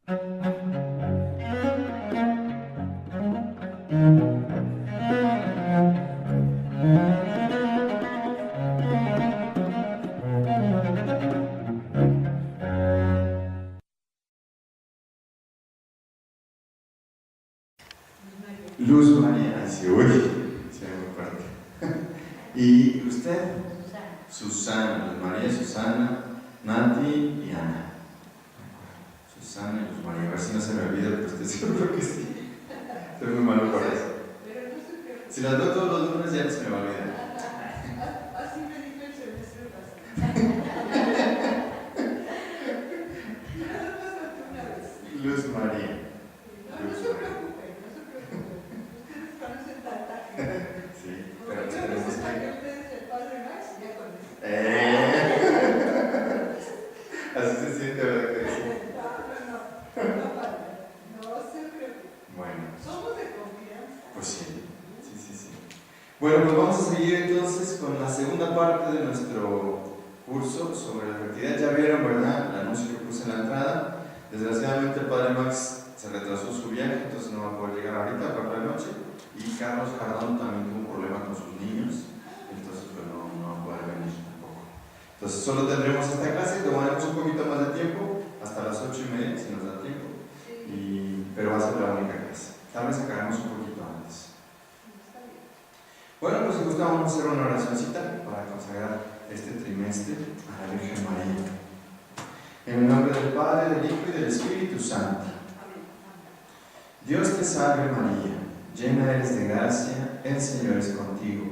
Luz María, sí, uy, se ve muy fuerte. ¿Y usted? Susana, Luz María, Susana, Nati y Ana. Susana y Luz María, a ver si no se me olvida, pero estoy seguro que sí. Estoy muy malo por eso. Si las veo todos los lunes ya no se me va a olvidar. Así me dijo el semestre pasado. Luz María. No se preocupe, no se preocupe. Ustedes conocen tanta gente. Sí, Pero pero yo tenemos no sé que... que ustedes el padre Max ya conocen. Así se siente, ¿verdad que sí? No, padre, no se preocupe. Bueno. Somos de confianza. Pues sí. Bueno, pues vamos a seguir entonces con la segunda parte de nuestro curso sobre la fertilidad. Ya vieron, ¿verdad?, el anuncio que puse en la entrada. Desgraciadamente el padre Max se retrasó su viaje, entonces no va a poder llegar ahorita por la noche. Y Carlos Jardón también tuvo un problema con sus niños, entonces pues no va a poder venir tampoco. Entonces solo tendremos esta clase, tomaremos un poquito más de tiempo, hasta las 8:30 si nos da tiempo, pero va a ser la única clase. Tal vez acabaremos un poquito antes. Bueno, pues si gusta vamos a hacer una oracióncita para consagrar este trimestre a la Virgen María. En el nombre del Padre, del Hijo y del Espíritu Santo. Dios te salve María, llena eres de gracia, el Señor es contigo,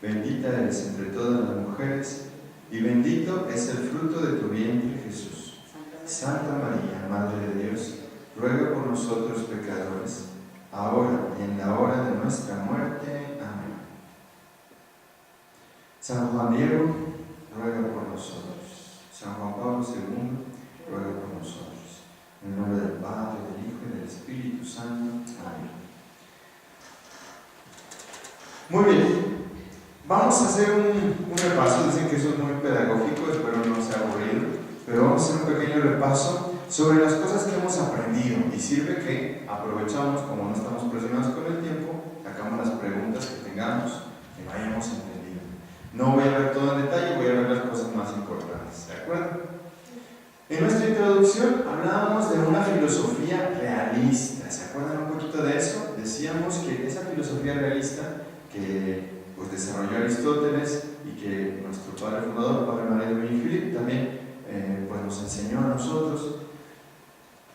bendita eres entre todas las mujeres, y bendito es el fruto de tu vientre Jesús. Santa María, Madre de Dios, ruega por nosotros pecadores, ahora y en la hora de nuestra muerte. Amén. San Juan Diego, ruega por nosotros. San Juan Pablo II, ruega por nosotros. En el nombre del Padre, del Hijo y del Espíritu Santo. Amén. Muy bien, vamos a hacer un repaso. Dicen que eso es muy pedagógico, espero no sea aburrido, pero vamos a hacer un pequeño repaso sobre las cosas que hemos aprendido, y sirve que aprovechamos, como no estamos presionados con el tiempo, sacamos las preguntas que tengamos, que vayamos entendiendo. No voy a ver todo en detalle, voy a ver las cosas más importantes, ¿de acuerdo? En nuestra introducción hablábamos de una filosofía realista. ¿Se acuerdan un poquito de eso? Decíamos que esa filosofía realista que pues, desarrolló Aristóteles y que nuestro padre fundador, Padre María de Philippe, también pues, nos enseñó a nosotros,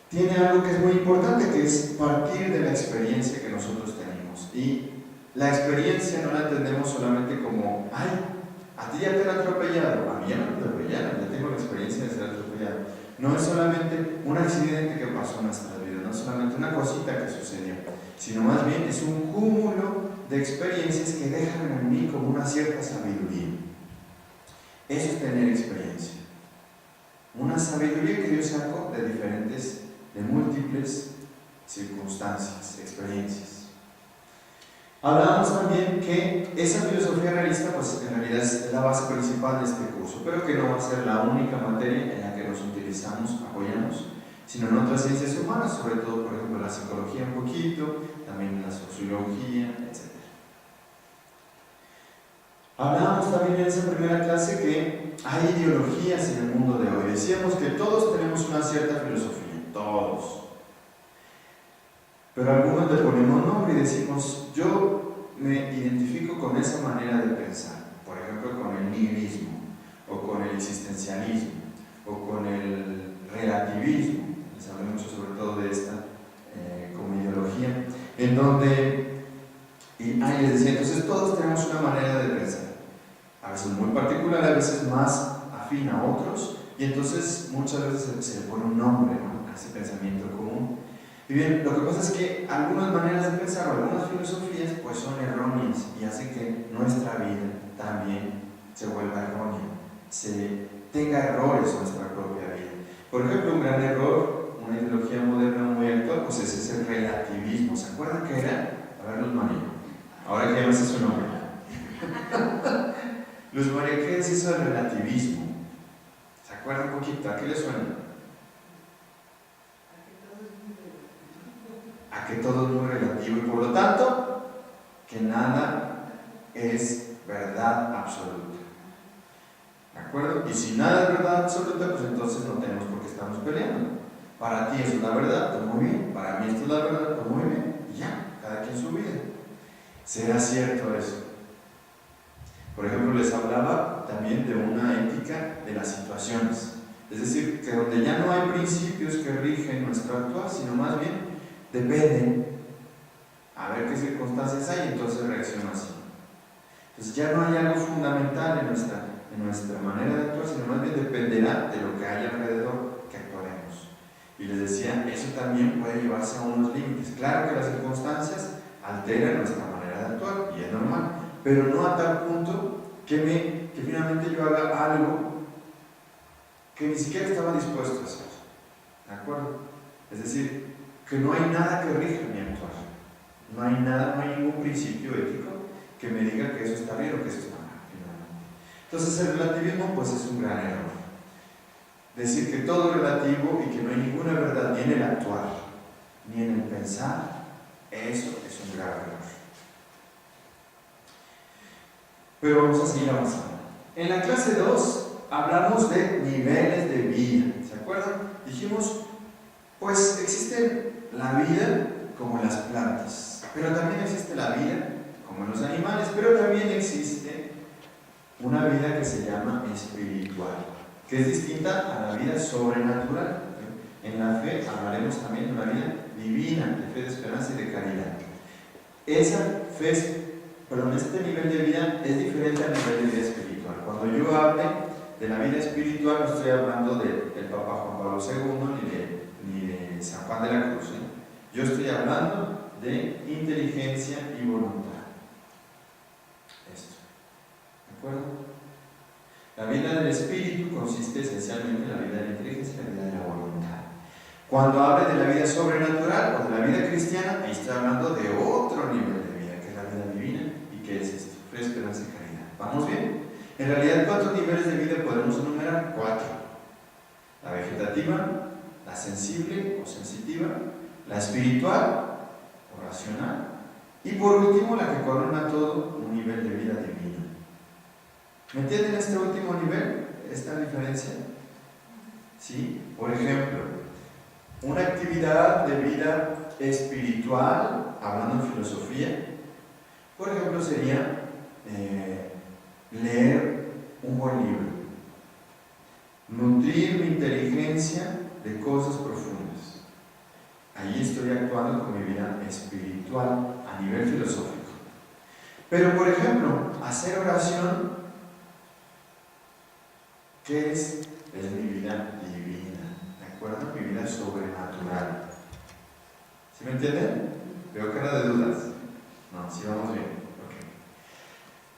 tiene algo que es muy importante, que es partir de la experiencia que nosotros tenemos. Y la experiencia no la entendemos solamente como, ay, a ti ya te han atropellado, a mí ya me atropellaron, ya tengo la experiencia de ser atropellado. No es solamente un accidente que pasó en nuestra vida, no es solamente una cosita que sucedió, sino más bien es un cúmulo de experiencias que dejan en mí como una cierta sabiduría. Eso es tener experiencia. Una sabiduría que yo saco de múltiples circunstancias, experiencias. Hablábamos también que esa filosofía realista, pues en realidad es la base principal de este curso, pero que no va a ser la única materia en la que nos apoyamos, sino en otras ciencias humanas, sobre todo, por ejemplo, la psicología un poquito, también la sociología, etc. Hablábamos también en esa primera clase que hay ideologías en el mundo de hoy. Decíamos que todos tenemos una cierta filosofía, todos. Pero algunos le ponemos nombre y decimos, yo me identifico con esa manera de pensar, por ejemplo con el nihilismo, o con el existencialismo, o con el relativismo. Les hablé mucho sobre todo de esta como ideología, en donde, les decía, entonces todos tenemos una manera de pensar, a veces muy particular, a veces más afín a otros, y entonces muchas veces se le pone un nombre, ¿no?, a ese pensamiento común. Y bien, lo que pasa es que algunas maneras de pensar o algunas filosofías pues son erróneas y hacen que nuestra vida también se vuelva errónea, tenga errores en nuestra propia vida. Por ejemplo, un gran error, una ideología moderna muy actual, pues es ese relativismo. ¿Se acuerdan qué era? A ver, Luz María, ahora que ya me sé su nombre. Luz María, ¿qué es eso del relativismo? ¿Se acuerdan un poquito? ¿A qué le suena? a que todo es muy relativo y por lo tanto que nada es verdad absoluta. ¿De acuerdo? Y si nada es verdad absoluta, pues entonces no tenemos por qué estamos peleando. Para ti eso es la verdad, pues muy bien. Para mí esto es la verdad, pues muy bien. Y ya, cada quien su vida. ¿Será cierto eso? Por ejemplo, les hablaba también de una ética de las situaciones. Es decir, que donde ya no hay principios que rigen nuestro actuar, sino más bien depende a ver qué circunstancias hay, entonces reacciono así. Entonces ya no hay algo fundamental en nuestra manera de actuar, sino más bien dependerá de lo que hay alrededor que actuaremos. Y les decía, eso también puede llevarse a unos límites. Claro que las circunstancias alteran nuestra manera de actuar, y es normal, pero no a tal punto que finalmente yo haga algo que ni siquiera estaba dispuesto a hacer. ¿De acuerdo? Es decir, que no hay nada que rija mi actuar. No hay ningún principio ético que me diga que eso está bien o que eso está mal, finalmente. Entonces el relativismo pues es un gran error. Decir que todo es relativo y que no hay ninguna verdad ni en el actuar, ni en el pensar, eso es un grave error. Pero vamos a seguir avanzando. En la clase 2 hablamos de niveles de vida, ¿se acuerdan? Dijimos, pues existe la vida como en las plantas, pero también existe la vida como en los animales, pero también existe una vida que se llama espiritual, que es distinta a la vida sobrenatural. En la fe hablaremos también de una vida divina, de fe, de esperanza y de caridad. Este nivel de vida es diferente al nivel de vida espiritual. Cuando yo hable de la vida espiritual, no estoy hablando del Papa Juan Pablo II ni de San Juan de la Cruz. Yo estoy hablando de inteligencia y voluntad. Esto. ¿De acuerdo? La vida del espíritu consiste esencialmente en la vida de la inteligencia y la vida de la voluntad. Cuando hable de la vida sobrenatural o de la vida cristiana, ahí estoy hablando de otro nivel de vida, que es la vida divina. ¿Y qué es esto? Fe, esperanza y caridad. ¿Vamos bien? En realidad, ¿cuántos niveles de vida podemos enumerar? 4. La vegetativa, la sensible o sensitiva, la espiritual o racional, y por último, la que corona todo, un nivel de vida divino. ¿Me entienden este último nivel? ¿Esta diferencia? ¿Sí? Por ejemplo, una actividad de vida espiritual, hablando en filosofía, por ejemplo, sería leer un buen libro, nutrir mi inteligencia de cosas profundas. Ahí estoy actuando con mi vida espiritual a nivel filosófico. Pero, por ejemplo, hacer oración, ¿qué es? Es mi vida divina, ¿de acuerdo? Mi vida sobrenatural. ¿Sí me entienden? Veo cara de dudas. No, sí vamos bien.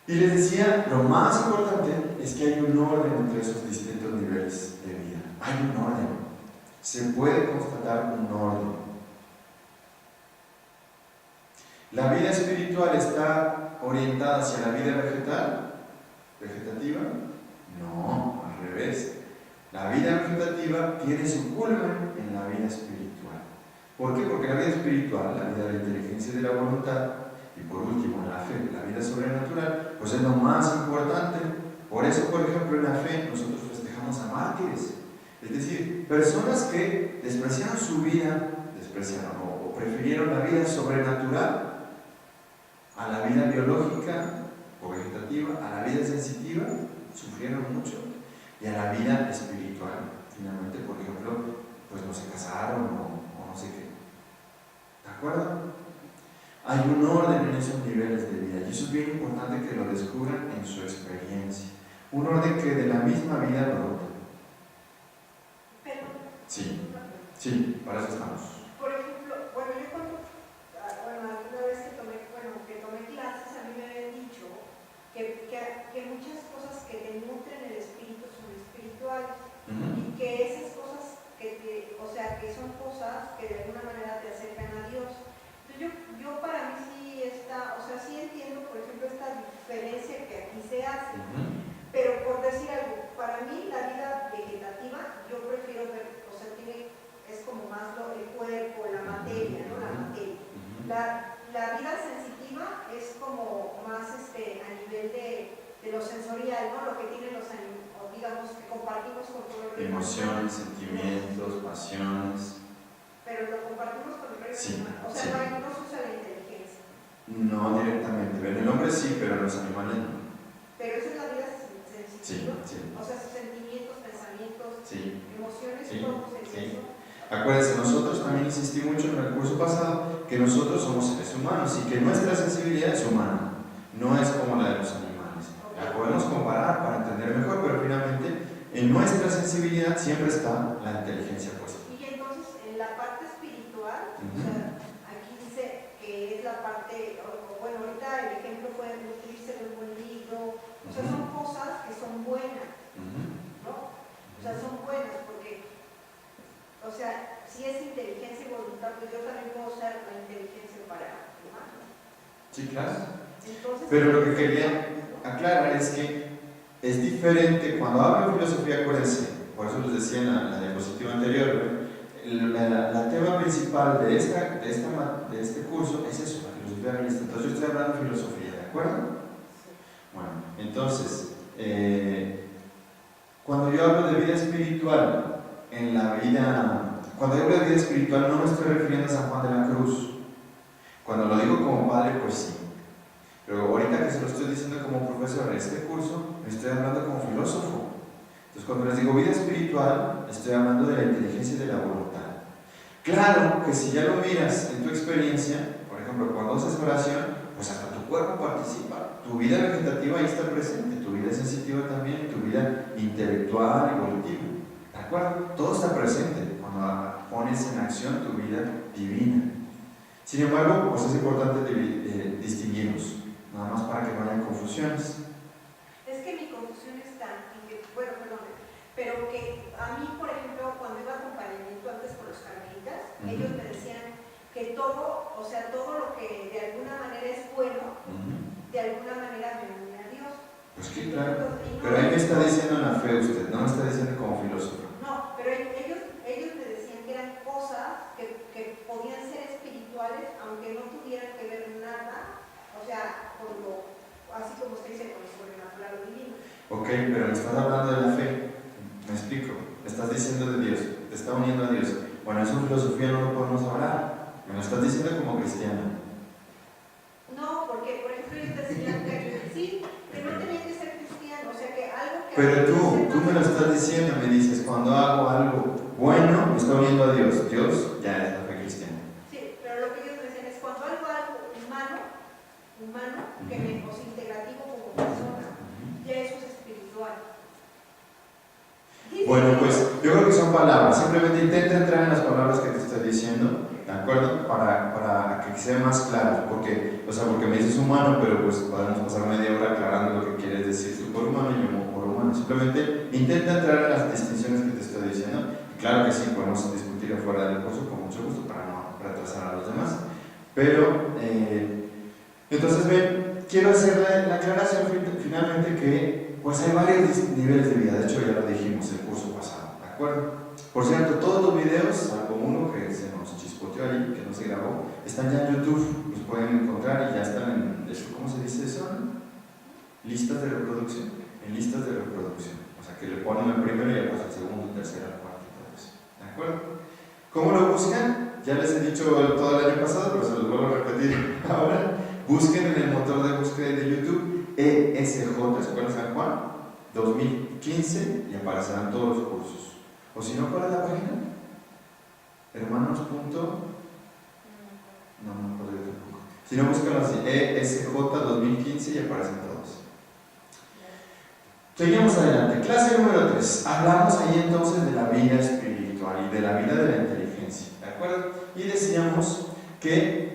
Okay. Y les decía, lo más importante es que hay un orden entre esos distintos niveles de vida. Hay un orden. Se puede constatar un orden. ¿La vida espiritual está orientada hacia la vida vegetativa? No, al revés. La vida vegetativa tiene su culmen en la vida espiritual. ¿Por qué? Porque la vida espiritual, la vida de la inteligencia y de la voluntad, y por último la fe, la vida sobrenatural, pues es lo más importante. Por eso, por ejemplo, en la fe nosotros festejamos a mártires, es decir, personas que despreciaron su vida, o prefirieron la vida sobrenatural a la vida biológica o vegetativa, a la vida sensitiva, sufrieron mucho, y a la vida espiritual. Finalmente, por ejemplo, pues no se casaron o no sé qué. ¿De acuerdo? Hay un orden en esos niveles de vida, y eso es bien importante que lo descubran en su experiencia. Un orden que de la misma vida brota. Sí, para eso estamos. Por ejemplo, alguna vez que tomé clases, a mí me habían dicho que muchas cosas que te nutren el espíritu son espirituales, y que esas cosas que son cosas que de alguna manera te acercan a Dios. Entonces yo para mí sí sí entiendo, por ejemplo, esta diferencia que aquí se hace, pero por decir algo, para mí la vida vegetativa, yo prefiero ver, es como más el cuerpo, la materia, ¿no? La materia. sensorial, ¿no? Lo que tienen los animales, o digamos que compartimos con todo el reino. Emociones, sentimientos, pasiones. Pero lo compartimos con el reino Sí, animal. O sea, sí. no se usa la inteligencia. No directamente. En el hombre sí, pero en los animales no. Pero eso es la vida Sí, sensitiva. sí. O sea, sus sentimientos, pensamientos, Sí. emociones, Sí, todo se sí. eso. Acuérdense, nosotros también insistí mucho en el curso pasado que nosotros somos seres humanos y que nuestra sensibilidad es humana, no es como la de los animales. La podemos comparar para entender mejor, pero finalmente en nuestra sensibilidad siempre está la inteligencia puesta. Y entonces en la parte espiritual, o sea, aquí dice que es la parte, bueno, ahorita el ejemplo fue nutrirse de un buen libro, o sea, son cosas que son buenas, ¿no? O sea, son buenas porque, o sea, si es inteligencia y voluntad, pues yo también puedo usar la inteligencia para humanos. Sí, claro. Entonces, pero lo que quería aclarar es que es diferente cuando hablo de filosofía, acuérdense, por eso les decía en la diapositiva anterior, la tema principal de este curso es eso, la filosofía realista. Entonces yo estoy hablando de filosofía, ¿de acuerdo? Bueno, entonces, cuando yo hablo de vida espiritual, cuando yo hablo de vida espiritual no me estoy refiriendo a San Juan de la Cruz. Cuando lo digo como padre, pues sí. Pero ahorita que se lo estoy diciendo como profesor en este curso, me estoy hablando como filósofo. Entonces cuando les digo vida espiritual, estoy hablando de la inteligencia y de la voluntad. Claro que si ya lo miras en tu experiencia, por ejemplo, cuando haces oración, pues hasta tu cuerpo participa. Tu vida vegetativa ahí está presente, tu vida sensitiva también, tu vida intelectual y evolutiva. ¿De acuerdo? Todo está presente cuando pones en acción tu vida divina. Sin embargo, pues es importante distinguirlos. Nada más para que no haya confusiones. es que mi confusión está en que, bueno, perdón, pero que a mí, por ejemplo, cuando iba a acompañamiento antes con los carmelitas, ellos me decían que todo, o sea, todo lo que de alguna manera es bueno, de alguna manera me une a Dios. Pues que claro, pero ahí me está diciendo en la fe usted, no me está diciendo como filósofo. No, pero ellos me decían que eran cosas que podían ser espirituales, aunque no tuvieran que ver nada, o sea, así como usted dice, con lo sobrenatural o divino. Ok, pero me estás hablando de la fe, me explico, me estás diciendo de Dios, te está uniendo a Dios. Bueno, eso en filosofía no lo podemos hablar, me lo estás diciendo como cristiano. No, porque por ejemplo ellos decían que sí, que no tenía que ser cristiano, o sea que algo que... Pero tú me lo estás diciendo, me dices, cuando hago algo bueno, me está uniendo a Dios. Dios ya es la fe cristiana. Sí, pero lo que ellos decían es cuando hago algo humano, que me es integrativo como persona, ya eso es espiritual. Bueno, pues yo creo que son palabras, simplemente intenta entrar en las palabras que te estoy diciendo, ¿de acuerdo? Para que sea más claro, porque me dices humano, pero pues podemos pasar media hora aclarando lo que quieres decir tú por humano y yo por humano. Simplemente intenta entrar en las distinciones que te estoy diciendo. Y claro que sí, podemos discutir afuera del curso con mucho gusto para no retrasar a los demás. Pero, entonces ven, quiero hacer la aclaración finalmente que pues hay varios niveles de vida, de hecho ya lo dijimos el curso pasado, ¿de acuerdo? Por cierto, todos los videos, salvo uno que se nos chispoteó ahí, que no se grabó, están ya en YouTube, los pueden encontrar y ya están en, ¿cómo se dice eso? Listas de reproducción, en listas de reproducción, o sea que le ponen el primero y ya pasa el segundo, el tercero, el cuarto y todo eso, ¿de acuerdo? ¿Cómo lo buscan? Ya les he dicho todo el año pasado, pero se los vuelvo a repetir ahora. Busquen en el motor de búsqueda de YouTube ESJ, Escuela San Juan, 2015 y aparecerán todos los cursos. O si no, ¿cuál es la página? Hermanos. No me acuerdo yo tampoco. Si no, búsquenlo así, ESJ 2015 y aparecen todos. Seguimos adelante. Clase número 3. Hablamos ahí entonces de la vida espiritual y de la vida de la inteligencia, ¿de acuerdo? Y decíamos que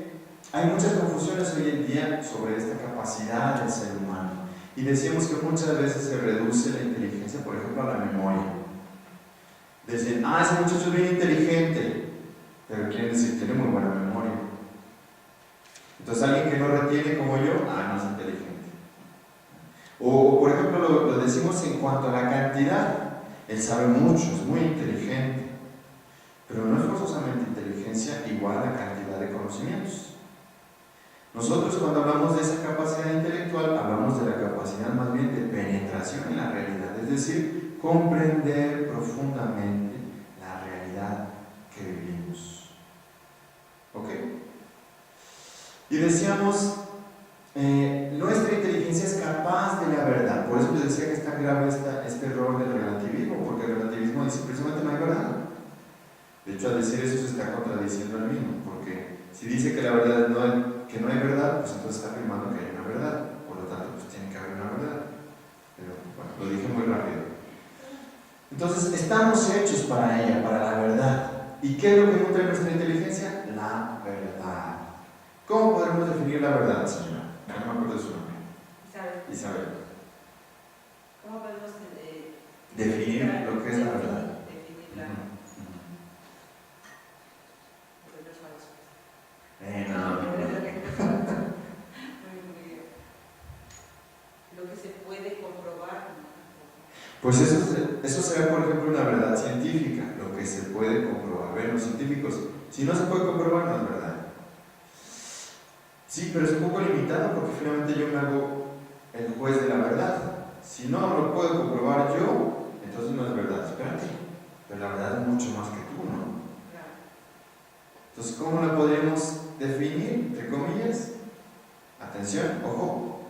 hay muchas confusiones hoy en día sobre esta capacidad del ser humano. Y decíamos que muchas veces se reduce la inteligencia, por ejemplo, a la memoria. Decían, ese muchacho es bien inteligente, pero quieren decir, tiene muy buena memoria. Entonces, alguien que no retiene como yo, no es inteligente. O, por ejemplo, lo decimos en cuanto a la cantidad. Él sabe mucho, es muy inteligente, pero no es forzosamente inteligencia igual a cantidad de conocimientos. Nosotros cuando hablamos de esa capacidad intelectual, hablamos de la capacidad más bien de penetración en la realidad, es decir, comprender profundamente la realidad que vivimos. ¿Ok? Y decíamos, nuestra inteligencia es capaz de la verdad. Por eso les decía que es tan grave este error del relativismo, porque el relativismo dice precisamente no hay verdad. De hecho, al decir eso se está contradiciendo el mismo, porque si dice que la verdad que no hay verdad, pues entonces está afirmando que hay una verdad. Por lo tanto, pues tiene que haber una verdad. Pero bueno, lo dije muy rápido. Entonces, estamos hechos para ella, para la verdad. ¿Y qué es lo que nutre nuestra inteligencia? La verdad. ¿Cómo podemos definir la verdad, señora? No me acuerdo de su nombre. Isabel. ¿Cómo podemos definir lo que es la verdad? Definir la verdad. Lo que se puede comprobar. Pues eso sería, por ejemplo, una verdad científica, lo que se puede comprobar. Ven, los científicos, si no se puede comprobar, no es verdad. Sí, pero es un poco limitado porque finalmente yo me hago el juez de la verdad. Si no lo puedo comprobar yo, entonces no es verdad. Espérate, pero la verdad es mucho más que tú, ¿no? Entonces, ¿cómo la podríamos definir? Entre comillas. Atención, ojo.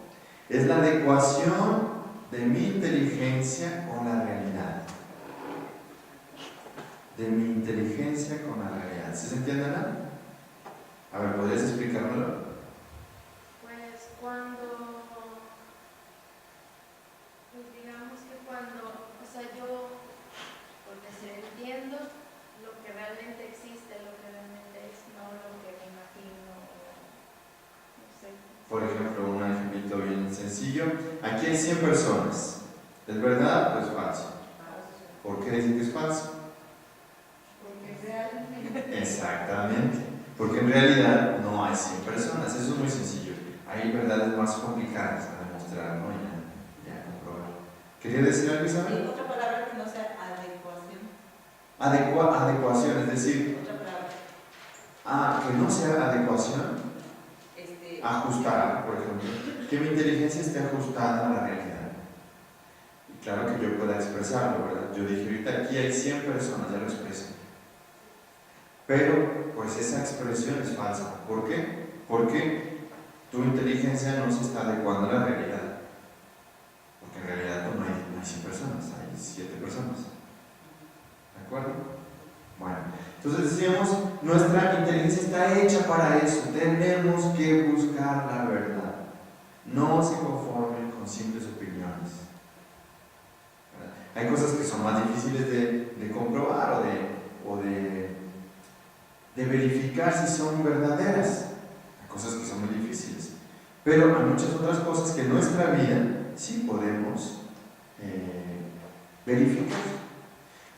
Es la adecuación de mi inteligencia con la realidad. De mi inteligencia con la realidad. ¿Sí se entiende, Ana? A ver, ¿podrías explicármelo? Pues cuando, pues digamos que cuando, o sea, yo, porque se entiendo lo que realmente existe, lo que realmente es, no lo que me imagino, no sé. Por ejemplo, un ejemplito bien sencillo. Aquí hay 100 personas. ¿Es verdad o es falso? ¿Por qué dicen que es falso? Porque realmente. Exactamente. Porque en realidad no hay 100 personas. Eso es muy sencillo. Hay verdades más complicadas a demostrar, ¿no? Ya comprobar. ¿Quería decir algo, Isabel? Otra palabra que no sea adecuación. Adecuación, es decir, Otra que palabra. no sea adecuación, ajustar, por ejemplo, que mi inteligencia esté ajustada a la realidad. Y claro que yo pueda expresarlo, ¿verdad? Yo dije, ahorita aquí hay 100 personas, ya lo expreso. Pero, pues esa expresión es falsa. ¿Por qué? Porque tu inteligencia no se está adecuando a la realidad. Porque en realidad no hay 100 personas, hay 7 personas. ¿De acuerdo? Bueno, entonces decíamos, nuestra inteligencia está hecha para eso. Tenemos que buscar la verdad. No se conformen con simples opiniones. ¿Verdad? Hay cosas que son más difíciles de comprobar o de verificar si son verdaderas. Hay cosas que son muy difíciles. Pero hay muchas otras cosas que en nuestra vida sí podemos verificar.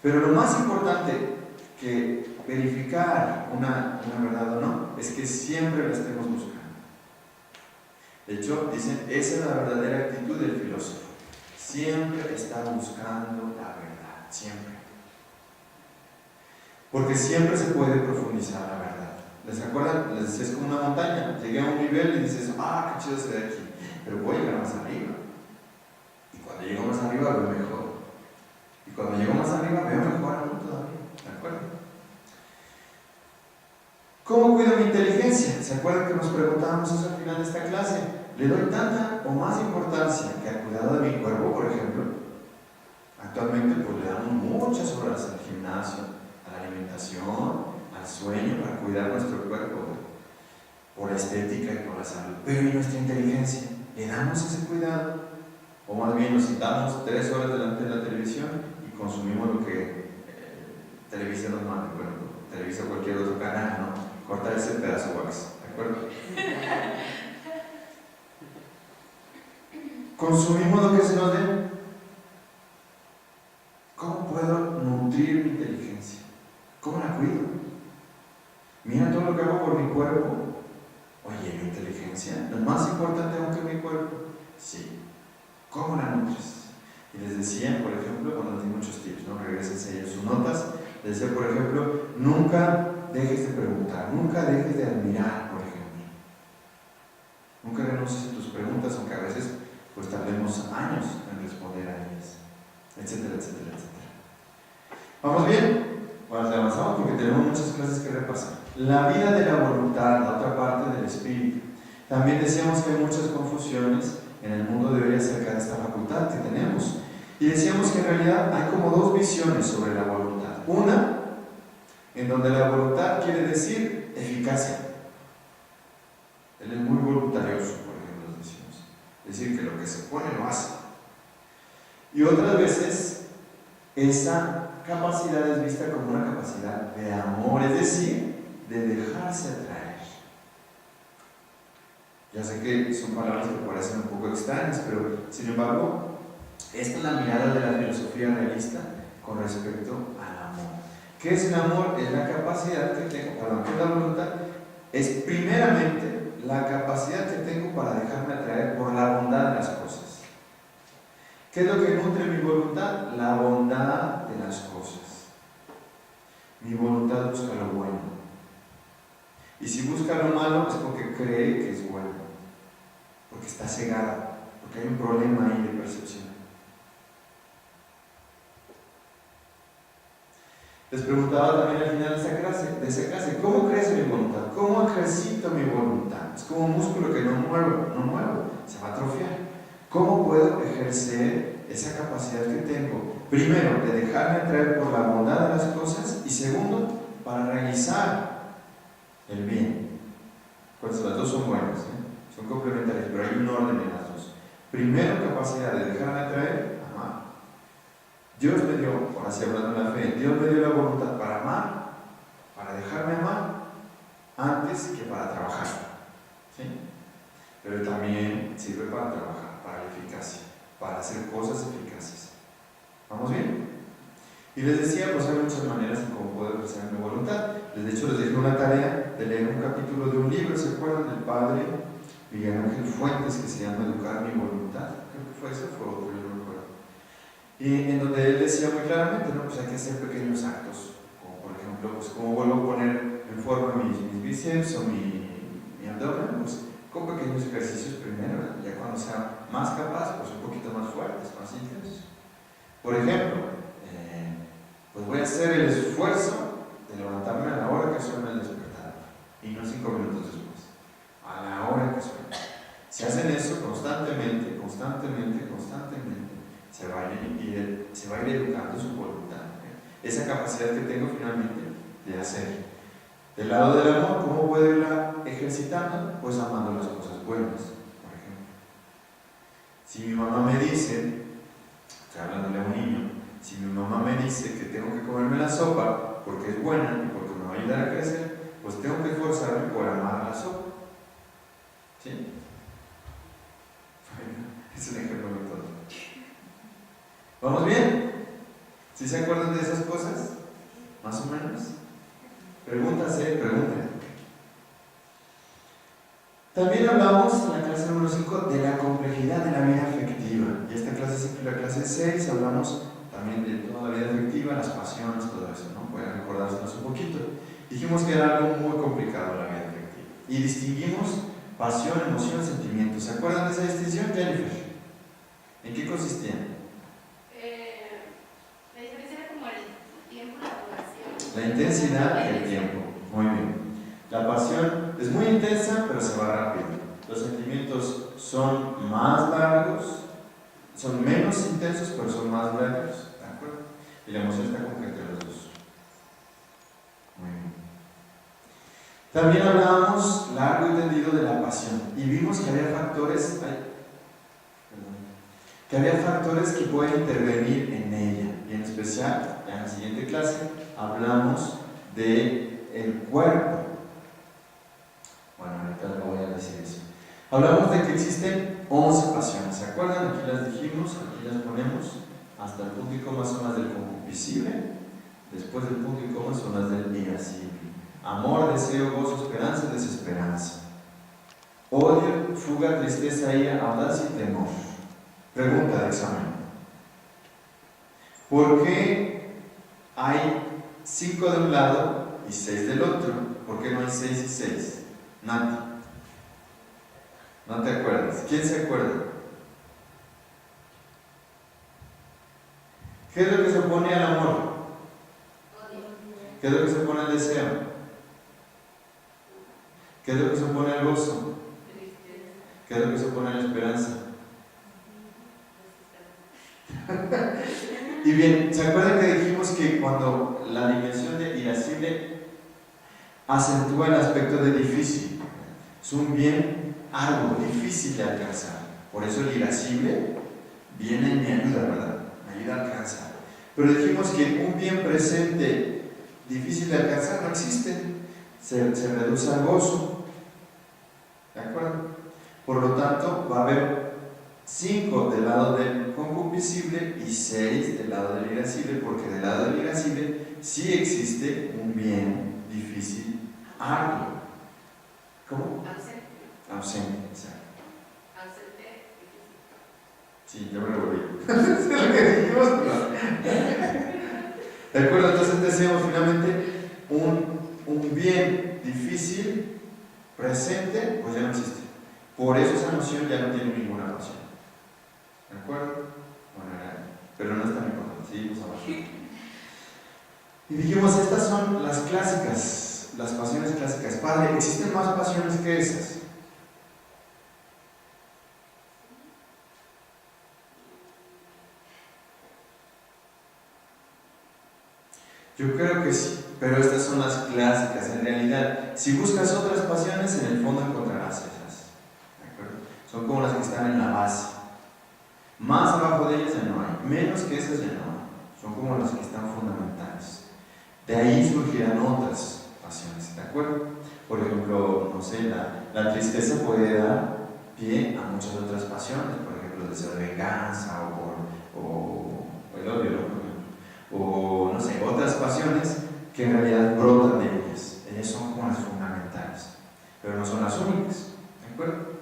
Pero lo más importante que verificar una verdad o no es que siempre la estemos buscando. De hecho, dicen, esa es la verdadera actitud del filósofo. Siempre está buscando la verdad, siempre. Porque siempre se puede profundizar la verdad. ¿Les acuerdan? Les decía, es como una montaña. Llegué a un nivel y dices, qué chido se ve aquí. Pero voy a llegar más arriba. Y cuando llego más arriba veo mejor. Y cuando llego más arriba veo mejor aún todavía. ¿De acuerdo? ¿Cómo cuido mi inteligencia? ¿Se acuerdan que nos preguntábamos eso al final de esta clase? ¿Le doy tanta o más importancia que al cuidado de mi cuerpo, por ejemplo? Actualmente pues le damos muchas horas al gimnasio, a la alimentación, al sueño para cuidar nuestro cuerpo por estética y por la salud. Pero ¿y nuestra inteligencia? ¿Le damos ese cuidado? O más bien nos sentamos 3 horas delante de la televisión y consumimos lo que Televisa nos manda, bueno, Televisa o cualquier otro canal, ¿no? Cortar ese pedazo wax, ¿de acuerdo? ¿Consumimos lo que se nos dé? ¿Cómo puedo nutrir mi inteligencia? ¿Cómo la cuido? Mira todo lo que hago por mi cuerpo. Oye, mi inteligencia, ¿lo más importante aún que mi cuerpo? Sí. ¿Cómo la nutres? Y les decía, por ejemplo, cuando les di muchos tips, ¿no? Regrésense ahí en sus notas. Les decía, por ejemplo, nunca dejes de preguntar, nunca dejes de admirar, por ejemplo. Nunca renuncies a tus preguntas, aunque a veces pues tardemos años en responder a ellas, etcétera, etcétera, etcétera. ¿Vamos bien? Bueno, avanzamos porque tenemos muchas clases que repasar. La vida de la voluntad, la otra parte del espíritu. También decíamos que hay muchas confusiones en el mundo de hoy acerca de esta facultad que tenemos. Y decíamos que en realidad hay como dos visiones sobre la voluntad. Una, en donde la voluntad quiere decir eficacia. Él es muy voluntarioso, por ejemplo, decimos. Es decir, que lo que se pone lo hace. Y otras veces, esa capacidad es vista como una capacidad de amor, es decir, de dejarse atraer. Ya sé que son palabras que parecen un poco extrañas, pero sin embargo, esta es la mirada de la filosofía realista con respecto al amor. ¿Qué es el amor? Es la capacidad que tengo, ¿qué es la voluntad? Es primeramente la capacidad que tengo para dejarme atraer por la bondad de las cosas. ¿Qué es lo que nutre mi voluntad? La bondad de las cosas. Mi voluntad busca lo bueno. Y si busca lo malo es porque cree que es bueno, porque está cegada, porque hay un problema ahí de percepción. Les preguntaba también al final de esa clase, ¿cómo crece mi voluntad? ¿Cómo ejercito mi voluntad? Es como un músculo que no muevo, se va a atrofiar. ¿Cómo puedo ejercer esa capacidad que tengo? Primero, de dejarme atraer por la bondad de las cosas, y segundo, para realizar el bien. Pues las dos son buenas, son complementarias, pero hay un orden en las dos. Primero, capacidad de dejarme atraer, amar. Dios me dio, ahora sí hablando de la fe, Dios me dio la voluntad para amar, para dejarme amar, antes que para trabajar. ¿Sí? Pero también sirve para trabajar, para la eficacia, para hacer cosas eficaces. ¿Vamos bien? Y les decía, pues hay muchas maneras en cómo puedo ejercer mi voluntad. De hecho, les dejé una tarea de leer un capítulo de un libro, ¿se acuerdan? Del padre Miguel Ángel Fuentes, que se llama Educar mi voluntad. Creo que fue ese, fue otro, yo no recuerdo. Y en donde él decía muy claramente, ¿no? Pues hay que hacer pequeños actos, como por ejemplo, pues cómo vuelvo a poner en forma mis bíceps o mi abdomen, pues con pequeños ejercicios primero, ya cuando sea más capaz, pues un poquito más fuertes, más intensos. Por ejemplo, pues voy a hacer el esfuerzo de levantarme a la hora que suena el despertador y no 5 minutos después, a la hora que suena. Si hacen eso constantemente, se va a ir educando su voluntad, esa capacidad que tengo finalmente de hacer. Del lado del amor, ¿cómo puedo irla ejercitando? Pues amando las cosas buenas, por ejemplo. Si mi mamá me dice, estoy hablándole a un niño, si mi mamá me dice que tengo que comerme la sopa porque es buena y porque me va a ayudar a crecer, pues tengo que esforzarme por amar la sopa. ¿Sí? Bueno, es un ejemplo muy tonto. ¿Vamos bien? ¿Sí se acuerdan de esas cosas? ¿Más o menos? Pregunten. También hablamos en la clase número 5 de la complejidad de la vida afectiva. Y esta clase es siempre la clase 6, hablamos también de toda la vida afectiva, las pasiones, todo eso, ¿no? Pueden recordárselos un poquito. Dijimos que era algo muy complicado la vida afectiva. Y distinguimos pasión, emoción, sentimiento. ¿Se acuerdan de esa distinción, Jennifer? ¿En qué consistía? La diferencia era como el tiempo y la duración. La intensidad y el tiempo. Muy bien. La pasión es muy intensa, pero se va rápido. Los sentimientos son más largos, son menos intensos, pero son más largos. ¿De acuerdo? Y la emoción está como que entre los dos. Muy bien. También hablábamos largo y tendido de la pasión. Y vimos que había factores, que pueden intervenir en ella. Y en especial, en la siguiente clase, hablamos del cuerpo. Bueno, ahorita le voy a decir eso. Hablamos de que existen 11 pasiones. ¿Se acuerdan? Aquí las dijimos, aquí las ponemos. Hasta el punto y coma son las del concupiscible. Después del punto y coma son las del irascible. Amor, deseo, gozo, esperanza, desesperanza. Odio, fuga, tristeza, ira, audacia y temor. Pregunta de examen. ¿Por qué hay 5 de un lado y 6 del otro? ¿Por qué no hay 6 y 6? Nati. No te acuerdas. ¿Quién se acuerda? ¿Qué es lo que se opone al amor? ¿Qué es lo que se opone al deseo? ¿Qué es lo que se opone al gozo? ¿Qué es lo que se opone a la esperanza? Y bien, ¿se acuerdan que dijimos que cuando la dimensión de irascible acentúa el aspecto de difícil? Es un bien arduo, difícil de alcanzar. Por eso el irascible viene y me ayuda, ¿verdad? Me ayuda a alcanzar. Pero dijimos que un bien presente difícil de alcanzar no existe. Se reduce al gozo. ¿De acuerdo? Por lo tanto, va a haber 5 del lado del concupiscible y 6 del lado del irascible, porque del lado del irascible sí existe un bien difícil, arduo. ¿Cómo? Ausente, exacto. Sí, yo me lo volví. Es lo que dijimos. ¿De acuerdo? Entonces decíamos finalmente un bien difícil presente, pues ya no existe. Por eso esa noción ya no tiene ninguna pasión. ¿De acuerdo? Bueno, pero no es tan importante. Seguimos abajo. Y dijimos, estas son las clásicas, las pasiones clásicas. Padre, ¿existen más pasiones que esas? Yo creo que sí, pero estas son las clásicas. En realidad, si buscas otras pasiones, en el fondo encontrarás esas. ¿De acuerdo? Son como las que están en la base. Más abajo de ellas ya no hay, menos que esas ya no hay. Son como las que están fundamentales. De ahí surgirán otras pasiones, ¿de acuerdo? Por ejemplo, no sé, la tristeza puede dar pie a muchas otras pasiones, por ejemplo, el deseo de venganza o el odio, ¿no? O no sé, otras pasiones que en realidad brotan de ellas. Ellas son como las fundamentales, pero no son las únicas, ¿de acuerdo?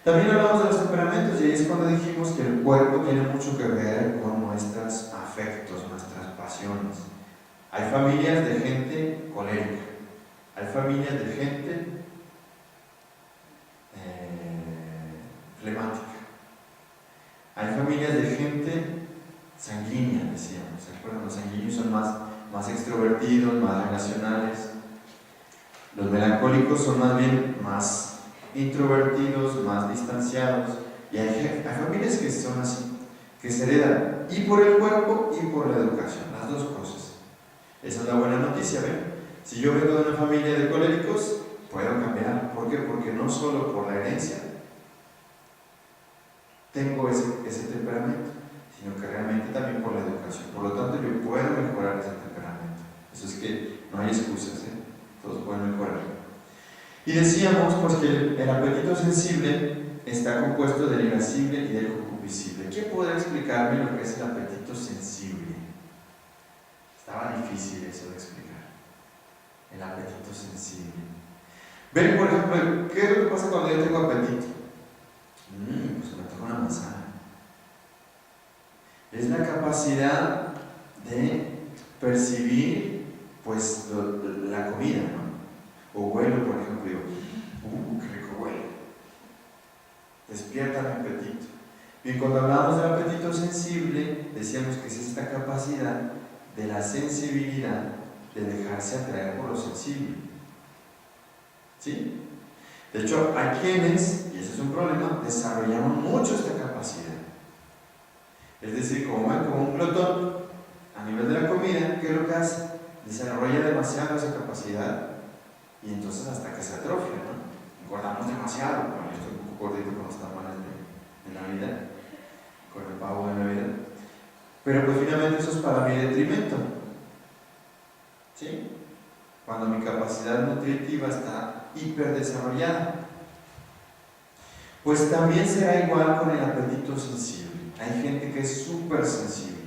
También hablamos de los temperamentos y ahí es cuando dijimos que el cuerpo tiene mucho que ver con nuestros afectos, nuestras pasiones. Hay familias de gente colérica, hay familias de gente flemática, hay familias de gente sanguínea, decíamos. ¿Se acuerdan? Los sanguíneos son más extrovertidos, más relacionales. Los melancólicos son más bien más introvertidos, más distanciados. Y hay familias que son así, que se heredan y por el cuerpo y por la educación, las dos cosas. Esa es la buena noticia, ¿ven? Si yo vengo de una familia de coléricos, puedo cambiar. ¿Por qué? Porque no solo por la herencia tengo ese temperamento, sino que realmente también por la educación. Por lo tanto, yo puedo mejorar ese temperamento. Eso es que no hay excusas, ¿eh? Todos pueden mejorar. Y decíamos pues que el apetito sensible está compuesto del irascible y del concupiscible. ¿Quién podrá explicarme lo que es el apetito sensible? Estaba difícil eso de explicar. El apetito sensible. Ven, por ejemplo, ¿qué es lo que pasa cuando yo tengo apetito? Pues me toca una manzana. Es la capacidad de percibir pues la comida, ¿no? O huelo, por ejemplo, digo, qué rico huele. Despierta mi apetito. Bien, cuando hablamos del apetito sensible, decíamos que es esta capacidad de la sensibilidad de dejarse atraer por lo sensible. ¿Sí? De hecho, hay quienes, y ese es un problema, desarrollamos mucho esta capacidad. Es decir, como un glotón a nivel de la comida, ¿qué es lo que hace? Desarrolla demasiado esa capacidad y entonces hasta que se atrofia, ¿no? Engordamos demasiado. Bueno, yo estoy un poco gordito con los tamales de Navidad, con el pavo de Navidad. Pero pues finalmente eso es para mi detrimento. ¿Sí? Cuando mi capacidad nutritiva está hiperdesarrollada. Pues también será igual con el apetito sensible. Hay gente que es súper sensible,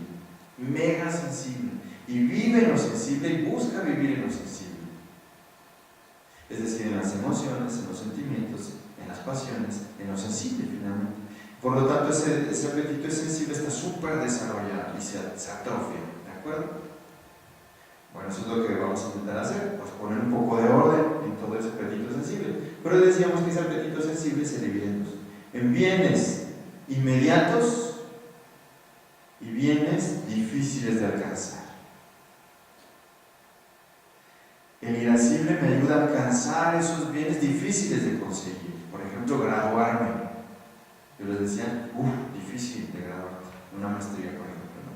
mega sensible, y vive en lo sensible y busca vivir en lo sensible. Es decir, en las emociones, en los sentimientos, en las pasiones, en lo sensible finalmente. Por lo tanto, ese apetito sensible está súper desarrollado y se atrofia, ¿de acuerdo? Bueno, eso es lo que vamos a intentar hacer, pues poner un poco de orden en todo ese apetito sensible. Pero decíamos que ese apetito sensible se divide en dos. en bienes inmediatos y bienes difíciles de alcanzar. El irascible me ayuda a alcanzar esos bienes difíciles de conseguir. Por ejemplo, graduarme. Yo les decía, difícil de graduarte, una maestría, por ejemplo, ¿no?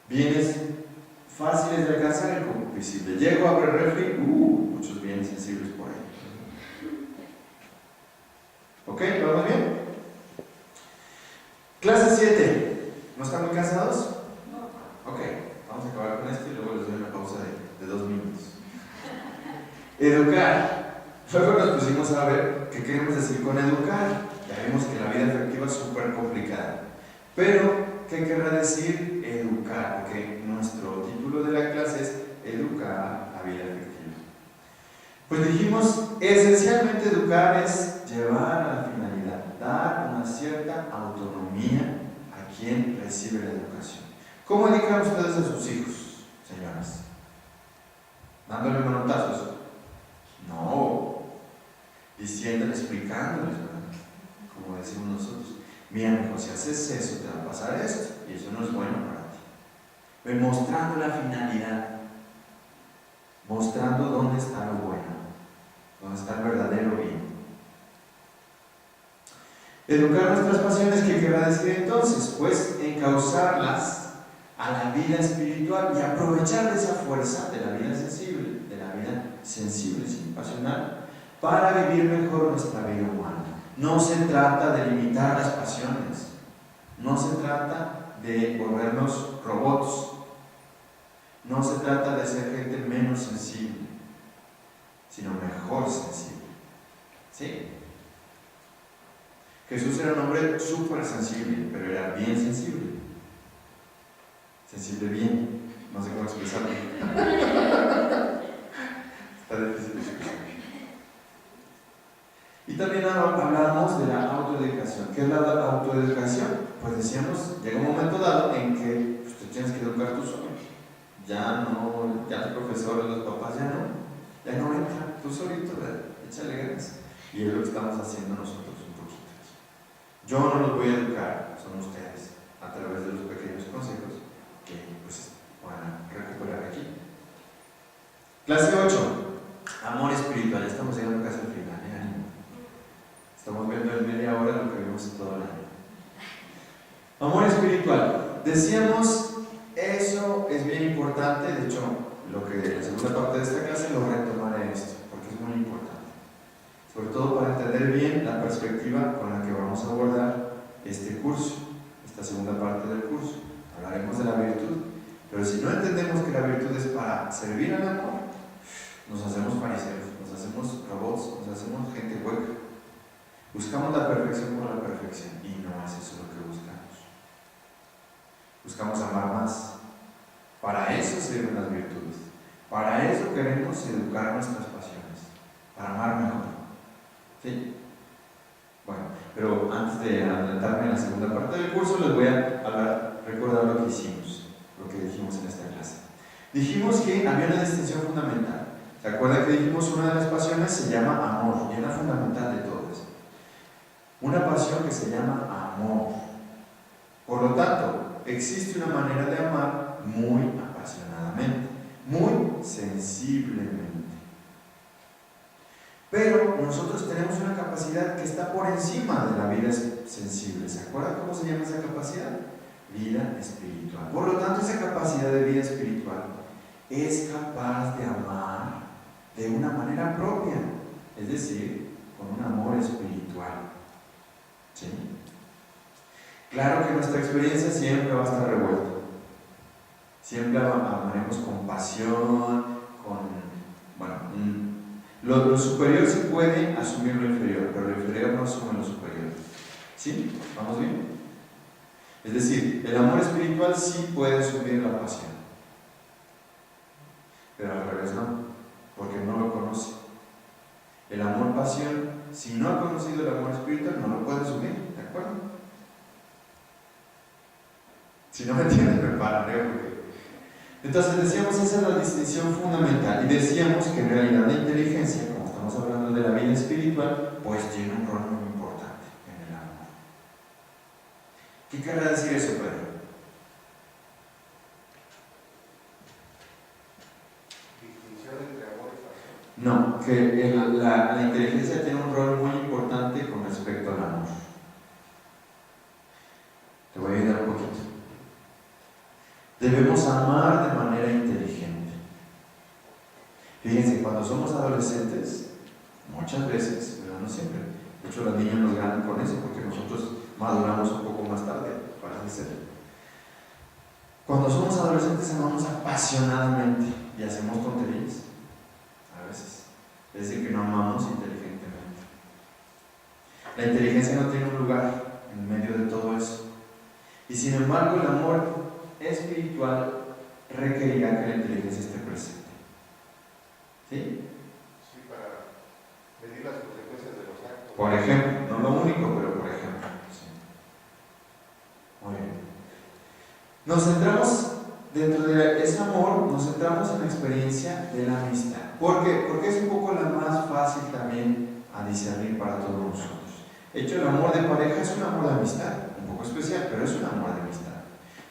Bienes fáciles de alcanzar, el concupiscible. Llego a abrir el refri, muchos bienes sensibles por ahí. ¿Ok? ¿Vamos bien? Clase 7. ¿No están muy cansados? No. Ok, vamos a acabar con esto y luego les doy una pausa de 2 minutos. Educar. Luego nos pusimos a ver qué queremos decir con educar. Ya vimos que la vida afectiva es súper complicada. Pero, ¿qué querrá decir educar? Porque nuestro título de la clase es Educar la vida afectiva. Pues dijimos, esencialmente educar es llevar a la finalidad, dar una cierta autonomía a quien recibe la educación. ¿Cómo educan ustedes a sus hijos, señoras? ¿Dándole manotazos? No. Diciéndoles, explicándoles, ¿verdad? Como decimos nosotros. Mira, hijo, si haces eso, te va a pasar esto, y eso no es bueno para ti. Mostrando la finalidad, mostrando dónde está lo bueno, dónde está el verdadero bien. Educar nuestras pasiones, ¿qué querrá decir entonces? Pues encauzarlas a la vida espiritual y aprovechar de esa fuerza de la vida sensible, sí, pasional, para vivir mejor nuestra vida humana. No se trata de limitar las pasiones, no se trata de volvernos robots, no se trata de ser gente menos sensible, sino mejor sensible. ¿Sí? Jesús era un hombre súper sensible, pero era bien sensible. Sensible bien, no sé cómo expresarlo. Está difícil de explicar. Y también hablamos de la autoeducación. ¿Qué es la autoeducación? Pues decíamos, llega un momento dado en que pues, te tienes que educar tú solo. Ya el profesor, los papás ya no entra, tú solito, échale ganas. Y es lo que estamos haciendo nosotros un poquito. Yo no los voy a educar, son ustedes, a través de los pequeños consejos que pues van a recuperar aquí. Clase 8. Amor espiritual. Estamos llegando casi al final, ánimo. Estamos viendo en media hora lo que vimos todo el año. Amor espiritual. Decíamos, eso es bien importante. De hecho, lo que la segunda parte de esta clase lo retomaré esto, porque es muy importante. Sobre todo para entender bien la perspectiva con la que vamos a abordar este curso, esta segunda parte del curso. Hablaremos de la virtud. Pero si no entendemos que la virtud es para servir al amor, nos hacemos fariseos, nos hacemos robots, nos hacemos gente hueca. Buscamos la perfección por la perfección y no es eso lo que buscamos. Buscamos amar más. Para eso sirven las virtudes. Para eso queremos educar nuestras pasiones. Para amar mejor. ¿Sí? Bueno, pero antes de adelantarme en la segunda parte del curso, les voy a recordar lo que hicimos, lo que dijimos en esta clase. Dijimos que había una distinción fundamental. ¿Se acuerdan que dijimos una de las pasiones se llama amor? Y es la fundamental de todas. Una pasión que se llama amor. Por lo tanto, existe una manera de amar muy apasionadamente, muy sensiblemente. Pero nosotros tenemos una capacidad que está por encima de la vida sensible. ¿Se acuerdan cómo se llama esa capacidad? Vida espiritual. Por lo tanto, esa capacidad de vida espiritual es capaz de amar de una manera propia, es decir, con un amor espiritual. ¿Sí? Claro que nuestra experiencia siempre va a estar revuelta. Siempre amaremos con pasión, lo superior se puede asumir lo inferior, pero lo inferior no asume lo superior. ¿Sí? ¿Vamos bien? Es decir, el amor espiritual sí puede asumir la pasión, pero al revés no, porque no lo conoce. El amor-pasión, si no ha conocido el amor espiritual, no lo puede asumir, ¿de acuerdo? Si no me entienden, me paran, porque... Entonces decíamos, esa es la distinción fundamental, y decíamos que en realidad la inteligencia, como estamos hablando de la vida espiritual, pues tiene un rol muy importante. ¿Qué querrá decir eso, Pedro? No, que la inteligencia tiene un rol muy importante con respecto al amor. Te voy a ayudar un poquito. Debemos amar de manera inteligente. Fíjense, cuando somos adolescentes, muchas veces, pero no siempre, de hecho los niños nos ganan con eso porque nosotros maduramos un poco más tarde, parece ser. Cuando somos adolescentes amamos apasionadamente y hacemos tonterías, a veces. Es decir, que no amamos inteligentemente. La inteligencia no tiene un lugar en medio de todo eso. Y sin embargo, el amor espiritual requerirá que la inteligencia esté presente. ¿Sí? Sí, para medir las consecuencias de los actos. Por ejemplo, no lo único, pero por ejemplo. Sí. Muy bien. Nos centramos, dentro de ese amor, nos centramos en la experiencia de la amistad. ¿Por qué? Porque es un poco la más fácil también a discernir para todos nosotros. De hecho, el amor de pareja es un amor de amistad, un poco especial, pero es un amor de amistad.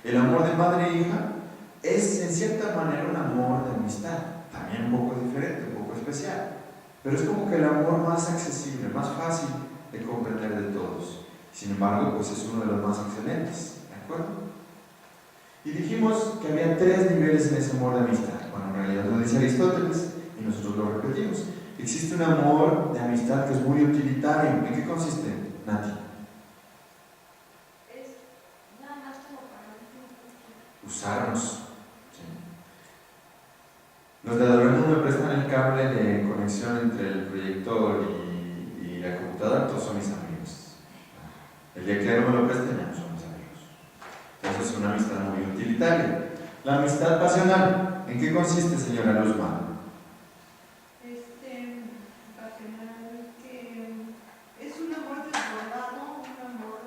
El amor de madre e hija es en cierta manera un amor de amistad, también un poco diferente, un poco especial, pero es como que el amor más accesible, más fácil de comprender de todos. Sin embargo, pues es uno de los más excelentes, ¿de acuerdo? Y dijimos que había 3 niveles en ese amor de amistad. Bueno, en realidad lo dice Aristóteles y nosotros lo repetimos. Existe un amor de amistad que es muy utilitario. ¿En qué consiste, Nati? Es nada más como para Usarnos. Sí. Los de Adorno me prestan el cable de conexión entre el proyector y la computadora, todos son mis amigos. El día que no me lo presten, ya no son mis amigos. Entonces es una amistad muy utilitaria. La amistad pasional, ¿en qué consiste, señora Luzma? Pasional, que es un amor desbordado, un amor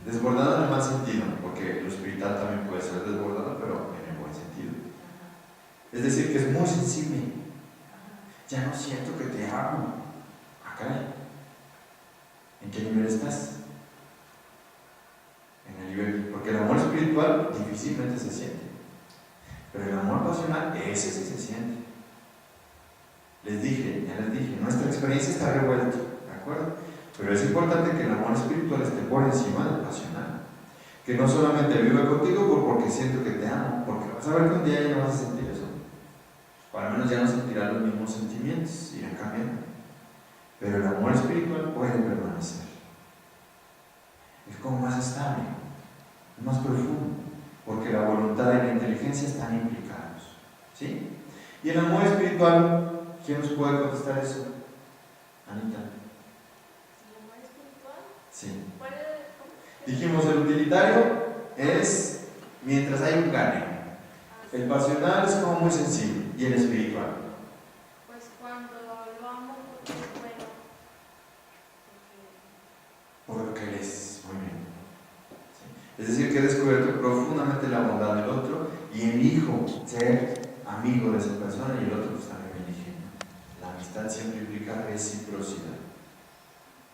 Desbordado en el mal sentido, porque lo espiritual también puede ser desbordado, pero en el buen sentido. Es decir, que es muy sensible. Ya no siento que te amo. Acá. ¿En qué nivel estás? En el nivel, porque el amor espiritual difícilmente se siente, pero el amor pasional, ese sí se siente. Ya les dije, nuestra experiencia está revuelta, ¿de acuerdo? Pero es importante que el amor espiritual esté por encima del pasional, que no solamente viva contigo porque siento que te amo, porque vas a ver que un día ya no vas a sentir eso, o al menos ya no sentirás los mismos sentimientos, irán cambiando, pero el amor espiritual puede permanecer. Es como más estable, más profundo, porque la voluntad y la inteligencia están implicados. ¿Sí? Y el amor espiritual, ¿quién nos puede contestar eso? Anita. ¿el amor espiritual? Sí. ¿Cuál es? Dijimos, el utilitario es mientras hay un gane. El pasional es como muy sensible. Y el espiritual. Pues cuando lo amo porque es bueno. Porque él es muy bien. ¿Sí? Es decir, que he descubierto profundamente la bondad del otro y elijo ser amigo de esa persona y el otro pues también me elige. La amistad siempre implica reciprocidad.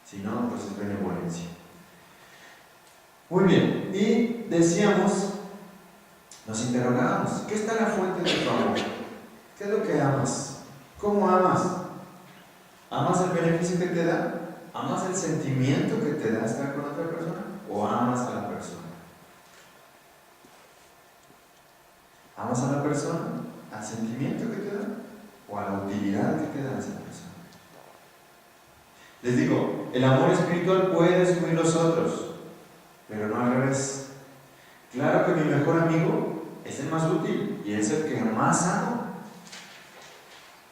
Si no, pues es benevolencia. Muy bien, y decíamos, nos interrogábamos, ¿qué está la fuente de tu amor? ¿Qué es lo que amas? ¿Cómo amas? ¿Amas el beneficio que te da? ¿Amas el sentimiento que te da estar con otra persona? ¿O amas a la persona? ¿Amas a la persona? ¿Al sentimiento que te da? ¿O a la utilidad que te da esa persona? Les digo, el amor espiritual puede subir los otros, pero no al revés. Claro que mi mejor amigo es el más útil y es el que más amo,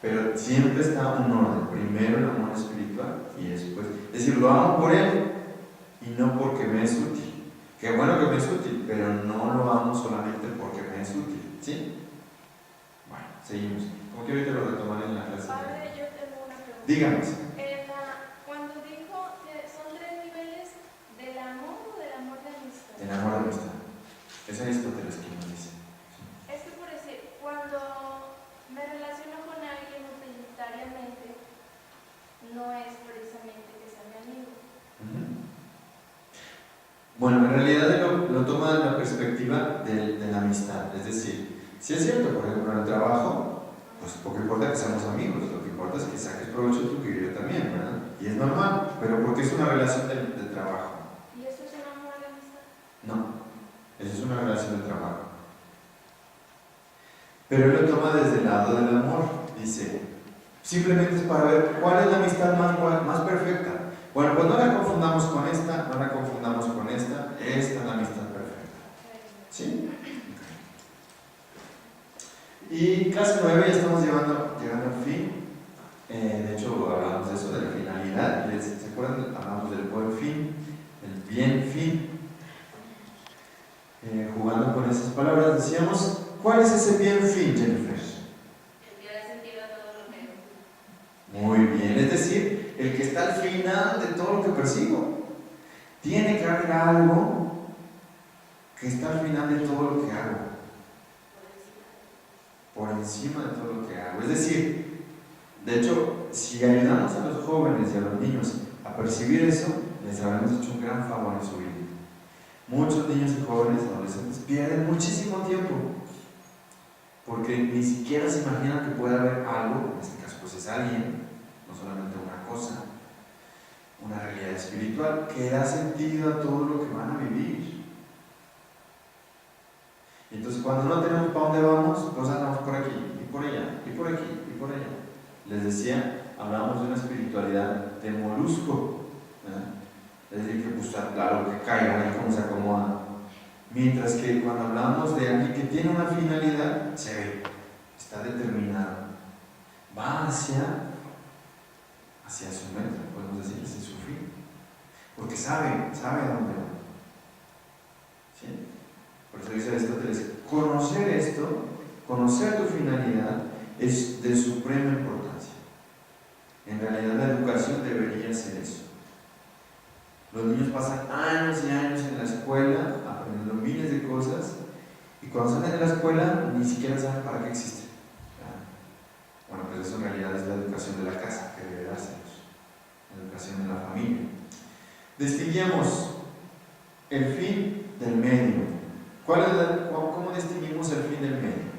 pero siempre está un orden. Primero el amor espiritual y después, es decir, lo amo por él y no porque me es útil. Qué bueno que me es útil, pero no lo amo solamente porque me es útil. ¿Sí? Bueno, seguimos. Como que ahorita lo retomaré en la clase. Padre, yo tengo una pregunta. Dígame. Cuando dijo que son 3 niveles del amor o del amor de amistad. El amor de amistad. Es Aristóteles quien nos dice. Es que por decir, cuando me relaciono con alguien utilitariamente, no es precisamente que sea mi amigo. Bueno, en realidad lo toma de la perspectiva de la amistad. Es decir, si es cierto, por ejemplo, en el trabajo, pues poco importa que seamos amigos, lo que importa es que saques provecho tú que yo también, ¿verdad? Y es normal, pero porque es una relación de trabajo. ¿Y eso es un amor de amistad? No, eso es una relación de trabajo. Pero él lo toma desde el lado del amor. Dice, simplemente es para ver cuál es la amistad más perfecta. Bueno, pues no la confundamos con esta, no la confundamos con esta es la amistad perfecta. ¿Sí? Y clase 9 ya estamos llegando al fin. De hecho, hablamos de eso, de la finalidad. ¿Se acuerdan? Hablamos del buen fin, el bien fin. Jugando con esas palabras, decíamos, ¿cuál es ese bien fin, Jennifer? El que da sentido a todo lo que Muy bien, es decir, el que está al final de todo lo que persigo. Tiene que haber algo que está al final de todo lo que hago. Por encima de todo lo que hago. Es decir, de hecho, si ayudamos a los jóvenes y a los niños a percibir eso, les habremos hecho un gran favor en su vida. Muchos niños y jóvenes adolescentes pierden muchísimo tiempo porque ni siquiera se imaginan que puede haber algo, en este caso pues es alguien, no solamente una cosa, una realidad espiritual que da sentido a todo lo que van a vivir. Y entonces cuando no tenemos para dónde vamos, pues andamos por aquí, y por allá, y por aquí, y por allá. Les decía, hablamos de una espiritualidad de molusco, ¿verdad? Es decir, que pues claro, que caigan ahí como se acomodan. Mientras que cuando hablamos de alguien que tiene una finalidad, se ve, está determinado, va hacia su meta, podemos decir, hacia su fin, porque sabe a dónde va. ¿Sí? Por eso dice Aristóteles, conocer esto, conocer tu finalidad, es de suprema importancia. En realidad la educación debería ser eso. Los niños pasan años y años en la escuela aprendiendo miles de cosas y cuando salen de la escuela ni siquiera saben para qué existen. Bueno, pues eso en realidad es la educación de la casa que debe dárselos, la educación de la familia. Distinguimos el fin del medio. ¿Cómo distinguimos el fin del medio?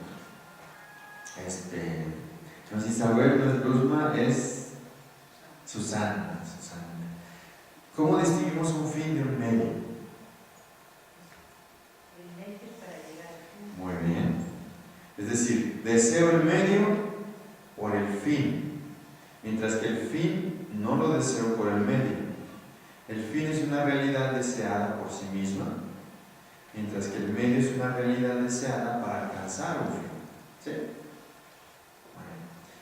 Nos Isabel, nuestra Luzma es Susana. ¿Cómo distinguimos un fin de un medio? El medio para llegar. Muy bien. Es decir, deseo el medio por el fin, mientras que el fin no lo deseo por el medio. El fin es una realidad deseada por sí misma, mientras que el medio es una realidad deseada para alcanzar un fin. ¿Sí? Bueno.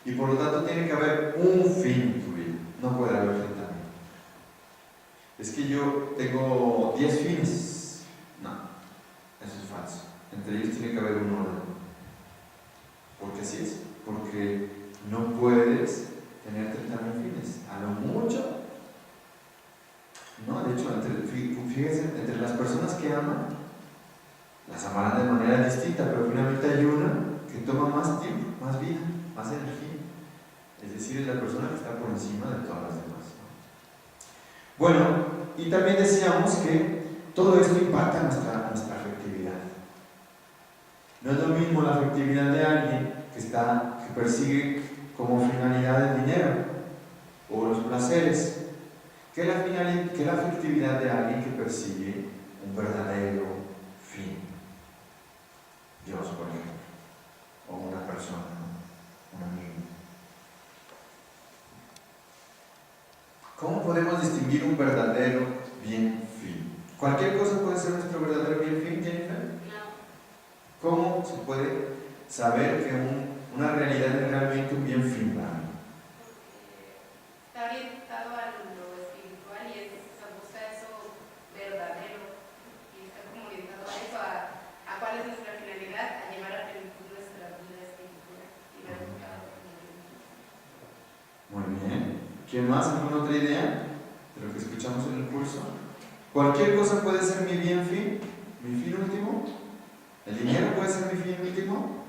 Y por lo tanto tiene que haber un fin en tu vida, no puede haber fin también. Es que yo tengo 10 fines. No, eso es falso. Entre ellos tiene que haber un orden. ¿Por qué así es? Porque no puedes tener 30.000 fines. A lo mucho. No, de hecho, fíjense, entre las personas que aman, las amarán de manera distinta, pero finalmente hay una que toma más tiempo, más vida, más energía. Es decir, es la persona que está por encima de todas las demás. Bueno, y también decíamos que todo esto impacta nuestra afectividad. No es lo mismo la afectividad de alguien que persigue como finalidad el dinero o los placeres, que la afectividad de alguien que persigue un verdadero fin. Dios, por ejemplo, o una persona, un amigo. ¿Cómo podemos distinguir un verdadero bien fin? ¿Cualquier cosa puede ser nuestro verdadero bien fin, Jennifer? No. ¿Cómo se puede saber que una realidad es realmente un bien fin para mí? Está orientado a lo espiritual y se busca eso verdadero. Y está como orientado a eso, a cuál es nuestra finalidad, a llevar a plenitud nuestra vida espiritual y resultado. Muy bien. ¿Quién más? ¿Alguna otra idea de lo que escuchamos en el curso? ¿Cualquier cosa puede ser mi bien fin? ¿Mi fin último? ¿El dinero puede ser mi fin último?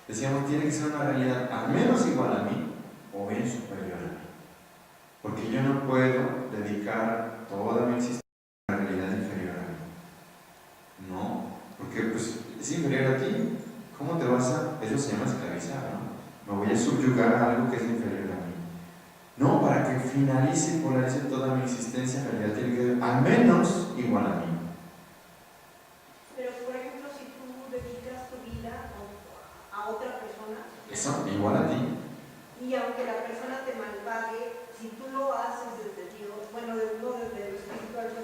Decíamos, tiene que ser una realidad al menos igual a mí o bien superior a mí. Porque yo no puedo dedicar toda mi existencia inferior a ti, ¿cómo te vas a...? Eso se llama esclavizar, ¿no? Me voy a subyugar a algo que es inferior a mí. No, para que finalice y polarice toda mi existencia, en realidad tiene que ser al menos igual a mí. Pero, por ejemplo, si tú dedicas tu vida a otra persona, Eso, igual a ti. y aunque la persona te malpague, si tú lo haces desde Dios, bueno, no desde lo espiritual, ¿no?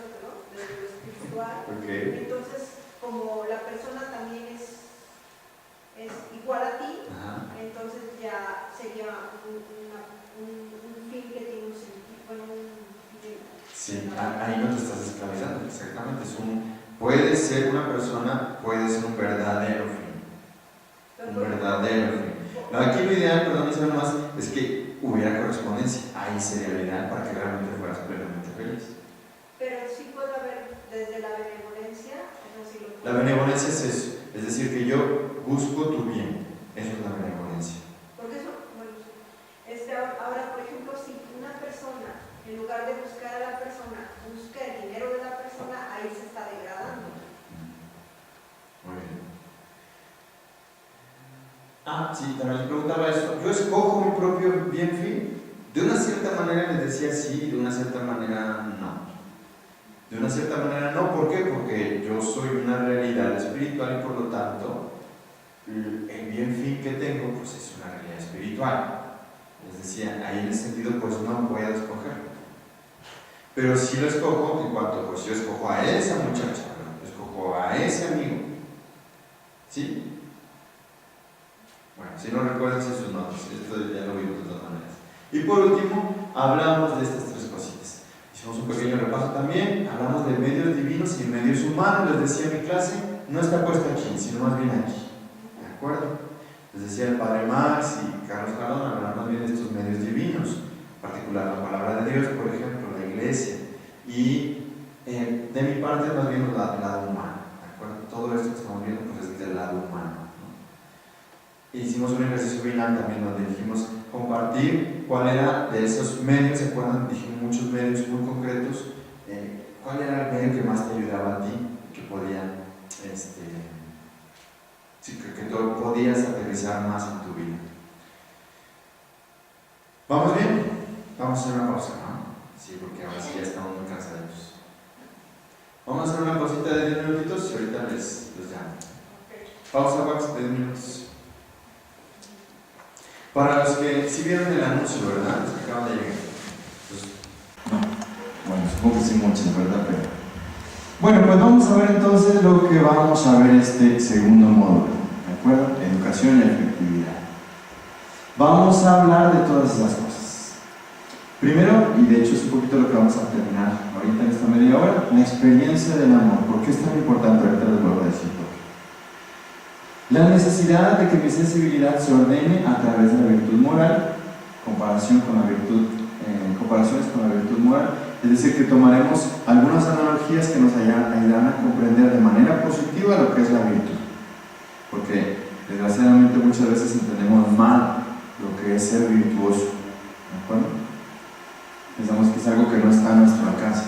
Desde lo espiritual, Okay. entonces, como la persona también es igual a ti, Ajá. entonces ya sería un fin que tiene un sentido, bueno, un fin. Sí, ahí no te estás esclavizando, exactamente. Puede ser una persona, puede ser un verdadero fin. Un verdadero fin. No, aquí lo ideal, perdón, Isabel, más es que hubiera correspondencia. Ahí sería lo ideal para que realmente fueras plenamente feliz. Pero sí puede haber desde la benevolencia, La benevolencia es eso, es decir, que yo busco tu bien. Eso es la benevolencia. porque eso, bueno, ahora, por ejemplo, si una persona, en lugar de buscar a la persona, busca el dinero de la persona, ahí se está degradando. Muy bien. Sí, también les preguntaba eso. Yo escojo mi propio bien fin. De una cierta manera les decía sí, de una cierta manera no. De una cierta manera no, ¿por qué? Porque yo soy una realidad espiritual y por lo tanto el bien fin que tengo pues es una realidad espiritual. Les decía, ahí en ese sentido pues no puedo escoger. Pero si lo escojo, en cuanto pues yo escojo a esa muchacha, ¿no? Escojo a ese amigo. ¿Sí? Bueno, si no recuerdan sus notas, esto ya lo vimos de todas maneras. Y por último, hablamos de estas tres cositas. Hicimos un pequeño repaso también, hablamos de medios divinos y medios humanos. Les decía en mi clase, no está puesto aquí, sino más bien aquí. ¿De acuerdo? Les decía el Padre Max y Carlos Jalón, hablan más bien de estos medios divinos, en particular la palabra de Dios, por ejemplo, la iglesia. Y de mi parte, más bien el lado humano. ¿De acuerdo? Todo esto que estamos viendo pues, es del lado humano. Hicimos un ejercicio final también donde dijimos compartir cuál era de esos medios, ¿se acuerdan? Dijimos muchos medios muy concretos, cuál era el medio que más te ayudaba a ti, que podía, que tú podías aterrizar más en tu vida. ¿Vamos bien? Vamos a hacer una pausa, ¿no? Sí, porque ahora sí ya estamos muy cansados. Vamos a hacer una pausita de 10 minutitos y ahorita les llamo. Pausa, Wax, 10 minutos. Para los que sí vieron el anuncio, ¿verdad? Los que acaban de llegar. Pues, no. Bueno, supongo que sí muchos, ¿verdad? Pero... Bueno, pues vamos a ver entonces lo que vamos a ver este segundo módulo. ¿De acuerdo? Educación y efectividad. Vamos a hablar de todas esas cosas. Primero, y de hecho es un poquito lo que vamos a terminar ahorita en esta media hora, la experiencia del amor. ¿Por qué es tan importante? Ahorita les vuelvo a decir por qué. La necesidad de que mi sensibilidad se ordene a través de la virtud moral, comparaciones con la virtud moral, es decir, que tomaremos algunas analogías que nos ayudarán a comprender de manera positiva lo que es la virtud, porque desgraciadamente muchas veces entendemos mal lo que es ser virtuoso, ¿de acuerdo? Pensamos que es algo que no está a nuestro alcance.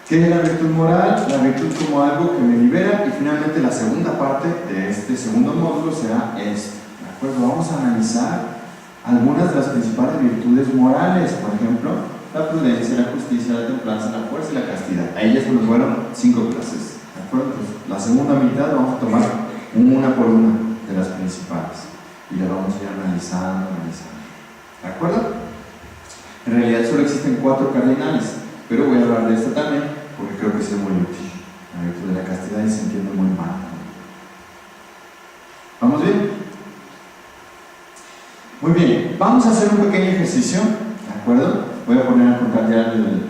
¿Qué es la virtud moral? La virtud como algo que me libera, y finalmente la segunda parte de este segundo módulo será esto. ¿De acuerdo? Vamos a analizar algunas de las principales virtudes morales, por ejemplo, la prudencia, la justicia, la templanza, la fuerza y la castidad. Ahí ya se nos fueron 5 clases. ¿De acuerdo? Entonces, la segunda mitad vamos a tomar una por una de las principales y la vamos a ir analizando. ¿De acuerdo? En realidad solo existen 4 cardinales, pero voy a hablar de esta también porque creo que es muy útil. La virtud de la castidad y se entiende muy mal. ¿Vamos bien? Muy bien, vamos a hacer un pequeño ejercicio, ¿de acuerdo? Voy a poner a contar ya el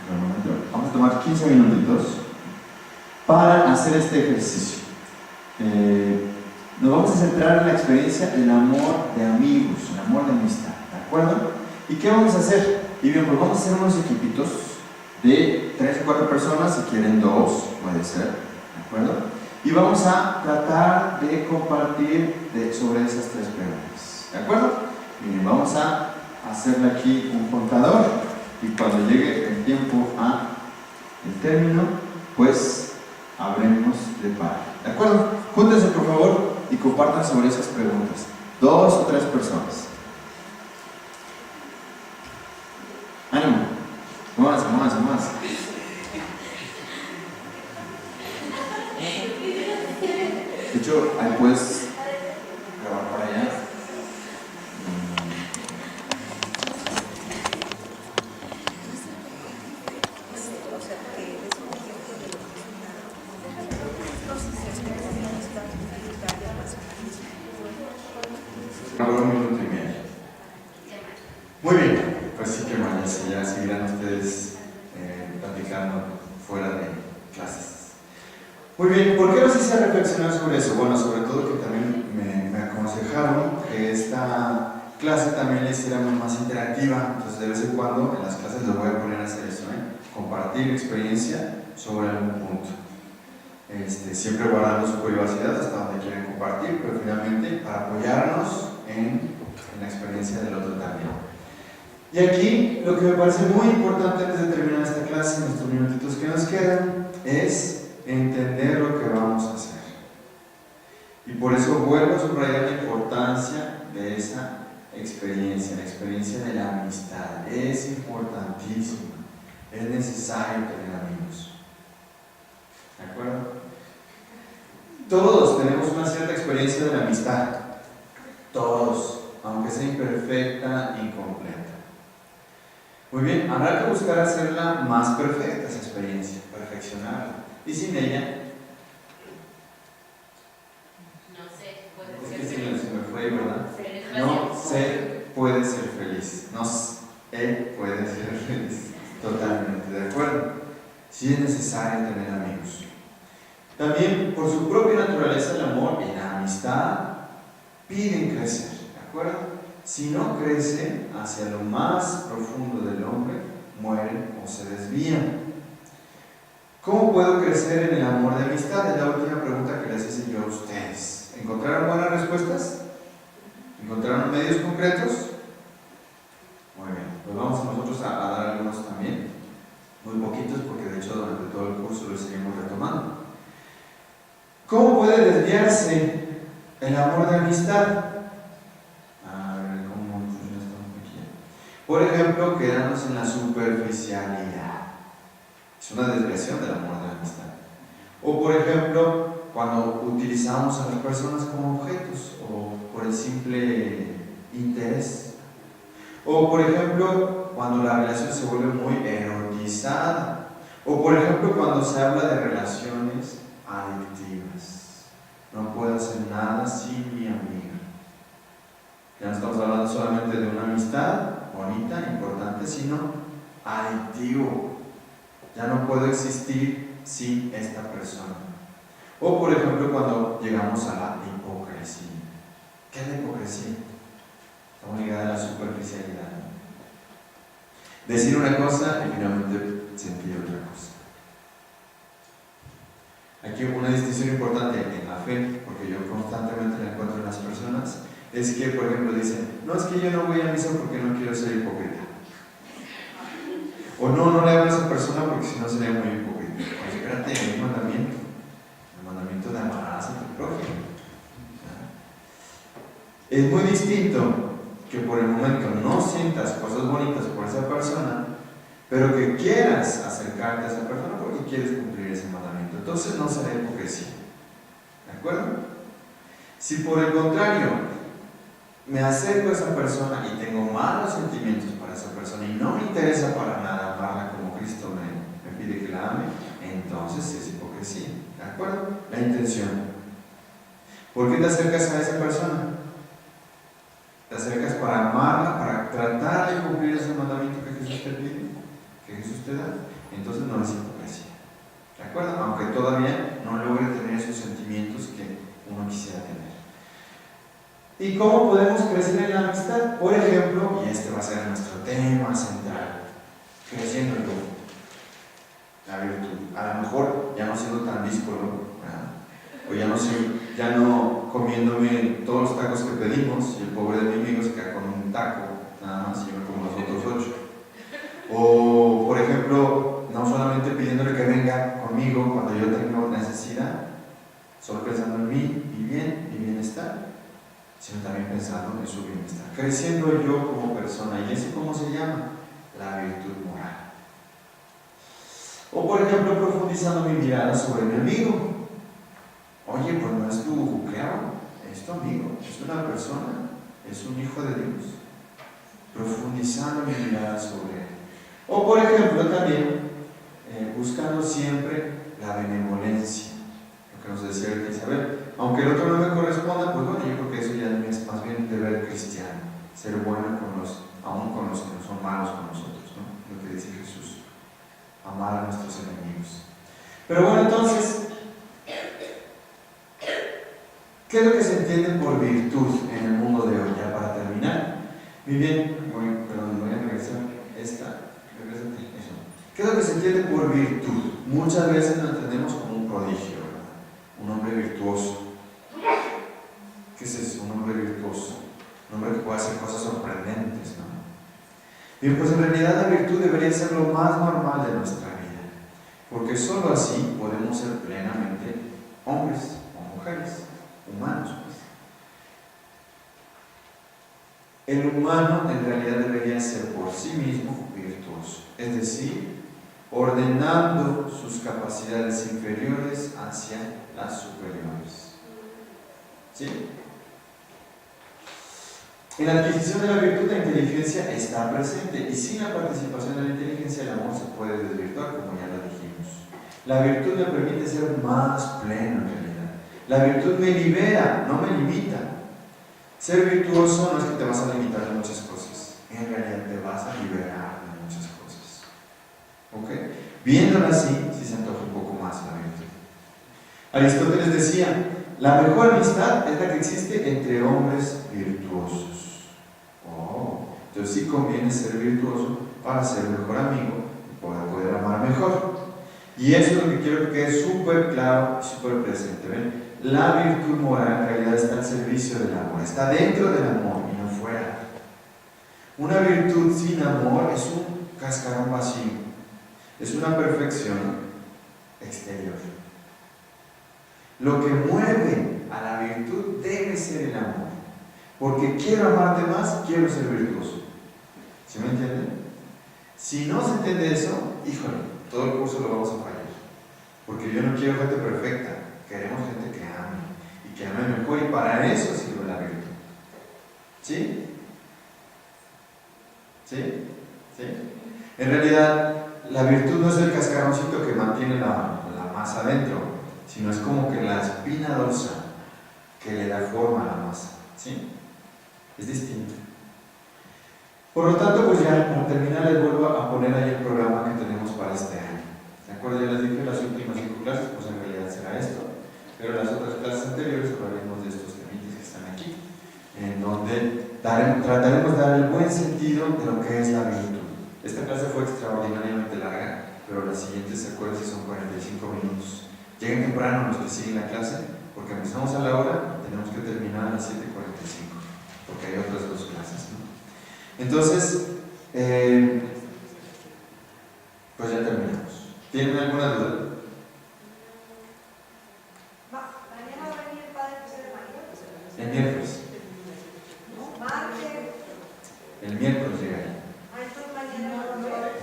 cronómetro. Vamos a tomar 15 minutitos para hacer este ejercicio. Nos vamos a centrar en la experiencia del amor de amigos, el amor de amistad, ¿de acuerdo? ¿Y qué vamos a hacer? Y bien, pues vamos a hacer unos equipitos de 3 o 4 personas, si quieren 2, puede ser, ¿de acuerdo? Y vamos a tratar de compartir sobre esas 3 preguntas, ¿de acuerdo? Bien, vamos a hacerle aquí un contador y cuando llegue el tiempo a el término, pues habremos depara. ¿De acuerdo? Júntense por favor y compartan sobre esas preguntas. 2 o 3 personas. ánimo, muévanse, muévanse, muévanse. De hecho, ahí puedes grabar para allá. Un minuto y medio. Muy bien, pues sí que mañana ya seguirán ustedes platicando fuera de clases. Muy bien, ¿por qué nos hice reflexionar sobre eso? Bueno, sobre todo que también me aconsejaron que esta clase también la hiciéramos más interactiva, entonces de vez en cuando en las clases les voy a poner a hacer eso, compartir experiencia sobre algún punto. Siempre guardando su privacidad hasta donde quieren compartir, pero finalmente para apoyarnos en la experiencia del otro también. Y aquí lo que me parece muy importante antes de terminar esta clase, en estos minutitos que nos quedan, es entender lo que vamos a hacer. Y por eso vuelvo a subrayar la importancia de esa experiencia, la experiencia de la amistad. Es importantísima, es necesario tener amigos. ¿De acuerdo? Todos tenemos una cierta experiencia de la amistad. Todos, aunque sea imperfecta, incompleta. Muy bien, habrá que buscar hacerla más perfecta esa experiencia, perfeccionarla. Y sin ella, No sé, puede es ser que feliz. se me fue, ¿verdad? No No se puede ser feliz. No se puede ser feliz. Totalmente, ¿de acuerdo? Sí es necesario tener amigos. También, por su propia naturaleza, el amor y la amistad piden crecer, ¿de acuerdo? Si no crecen hacia lo más profundo del hombre, mueren o se desvían. ¿Cómo puedo crecer en el amor de amistad? Es la última pregunta que les hice yo a ustedes. ¿Encontraron buenas respuestas? ¿Encontraron medios concretos? Muy bien, pues vamos nosotros a dar algunos también, muy poquitos porque de hecho durante todo el curso lo seguimos retomando. ¿Cómo puede desviarse el amor de amistad? A ver, ¿cómo funciona esto? Por ejemplo, quedarnos en la superficialidad. Es una desviación del amor de la amistad. O por ejemplo, cuando utilizamos a las personas como objetos o por el simple interés. O por ejemplo, cuando la relación se vuelve muy erotizada. O por ejemplo, cuando se habla de relaciones adictivas. No puedo hacer nada sin mi amiga. Ya no estamos hablando solamente de una amistad bonita, importante, sino adictivo. Ya no puedo existir sin esta persona. O por ejemplo, cuando llegamos a la hipocresía. ¿Qué es la hipocresía? Está muy ligada a la superficialidad. Decir una cosa y finalmente sentir otra cosa. Aquí una distinción importante en la fe, porque yo constantemente la encuentro en las personas, es que, por ejemplo, dicen, no, es que yo no voy a misa porque no quiero ser hipócrita. O no le hablo a esa persona porque si no sería muy hipócrita. Oye, espérate, hay un mandamiento. El mandamiento de amarás a tu prójimo. Es muy distinto que por el momento no sientas cosas bonitas por esa persona, pero que quieras acercarte a esa persona porque quieres cumplir ese mandamiento. Entonces no será hipocresía. ¿De acuerdo? Si por el contrario me acerco a esa persona y tengo malos sentimientos para esa persona y no me interesa para nada amarla como Cristo me pide que la ame, entonces es hipocresía. ¿De acuerdo? La intención. ¿Por qué te acercas a esa persona? Te acercas para amarla, para tratar de cumplir ese mandamiento que Jesús te pide, que Jesús te da. Entonces no es hipocresía. ¿De acuerdo? Aunque todavía no logre tener esos sentimientos que uno quisiera tener. ¿Y cómo podemos crecer en la amistad? Por ejemplo, y este va a ser nuestro tema central, creciendo en la virtud. A lo mejor ya no siendo tan díscolo, o ya no comiéndome todos los tacos que pedimos, y el pobre de mi amigo se queda con un taco, nada más, y yo como los otros 8. O, por ejemplo, no solamente pidiéndole que venga conmigo cuando yo tengo necesidad, solo pensando en mi bien, mi bienestar, sino también pensando en su bienestar. Creciendo yo como persona. ¿Y eso cómo se llama? La virtud moral. O por ejemplo, profundizando mi mirada sobre mi amigo. Oye, pues no es tu juqueado, es tu amigo, es una persona, es un hijo de Dios. Profundizando mi mirada sobre él. O por ejemplo también buscando siempre la benevolencia, lo que nos decía el Isabel. Aunque el otro no me corresponda, pues bueno, yo creo que eso ya es más bien deber cristiano, ser bueno aún con los que no son malos con nosotros, ¿no? Lo que dice Jesús, amar a nuestros enemigos. Pero bueno, entonces, ¿qué es lo que se entiende por virtud en el mundo de hoy? Ya para terminar. Muy bien, voy a regresar regrésate, eso. ¿Qué es lo que se entiende por virtud? Muchas veces lo entendemos como un prodigio, ¿verdad? Un hombre virtuoso. ¿Qué es eso? Un hombre virtuoso. Un hombre que puede hacer cosas sorprendentes, ¿no? Bien, pues en realidad la virtud debería ser lo más normal de nuestra vida, porque solo así podemos ser plenamente hombres o mujeres, humanos, pues. El humano en realidad debería ser por sí mismo virtuoso, es decir, ordenando sus capacidades inferiores hacia las superiores. ¿Sí? En la adquisición de la virtud, la inteligencia está presente, y sin la participación de la inteligencia, el amor se puede desvirtuar, como ya lo dijimos. La virtud me permite ser más pleno en realidad. La virtud me libera, no me limita. Ser virtuoso no es que te vas a limitar de muchas cosas, en realidad te vas a liberar de muchas cosas. ¿Ok? Viéndolo así, sí se antoja un poco más la virtud. Aristóteles decía, la mejor amistad es la que existe entre hombres virtuosos. Entonces sí conviene ser virtuoso para ser mejor amigo y poder amar mejor. Y eso es lo que quiero que quede súper claro y súper presente. ¿Ven? La virtud moral en realidad está al servicio del amor, está dentro del amor y no fuera. Una virtud sin amor es un cascarón vacío, es una perfección exterior. Lo que mueve a la virtud debe ser el amor, porque quiero amarte más, quiero ser virtuoso. ¿Sí me entienden? Si no se entiende eso, híjole, todo el curso lo vamos a fallar, porque yo no quiero gente perfecta, queremos gente que ame, y que ame mejor, y para eso sirve la virtud. ¿Sí? ¿Sí? ¿Sí? En realidad, la virtud no es el cascaroncito que mantiene la masa adentro, sino es como que la espina dorsal que le da forma a la masa. ¿Sí? Es distinto. Por lo tanto, pues ya para terminar les vuelvo a poner ahí el programa que tenemos para este año. ¿De acuerdo? Ya les dije las últimas 5 clases, pues en realidad será esto, pero las otras clases anteriores hablaremos de estos temitas que están aquí, en donde trataremos de dar el buen sentido de lo que es la virtud. Esta clase fue extraordinariamente larga, pero las siguientes, acuérdense, son 45 minutos. Lleguen temprano los que siguen la clase, porque empezamos a la hora y tenemos que terminar a las 7:45, porque hay otras 2 clases, ¿no? Entonces, pues ya terminamos. ¿Tienen alguna duda? Mañana va a venir el padre José de María. El miércoles. Martes. El miércoles llega ahí. Entonces mañana no va a haber.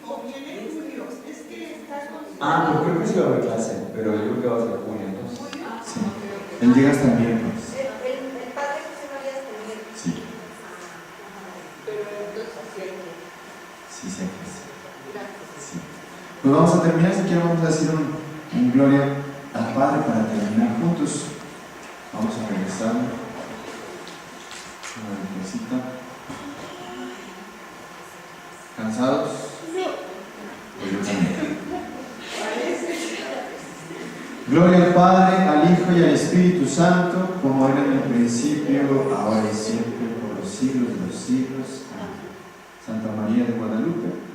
O viene en julio. Es que está con. Pues creo que sí va a haber clase, pero yo creo que va a ser junio, entonces. ¿Julio? Sí. Él llega hasta el miércoles. El padre José María hasta el miércoles. Sí. Pero entonces sí hay que. Sí, sí. Gracias. Sí. Pues vamos a terminar, si quieren vamos a decir un gloria al Padre para terminar juntos. Vamos a regresar. Una limpiecita. ¿Cansados? Pues yo también. Gloria al Padre, al Hijo y al Espíritu Santo, como era en el principio, ahora y siempre, por los siglos de los siglos. Amén. Santa María de Guadalupe.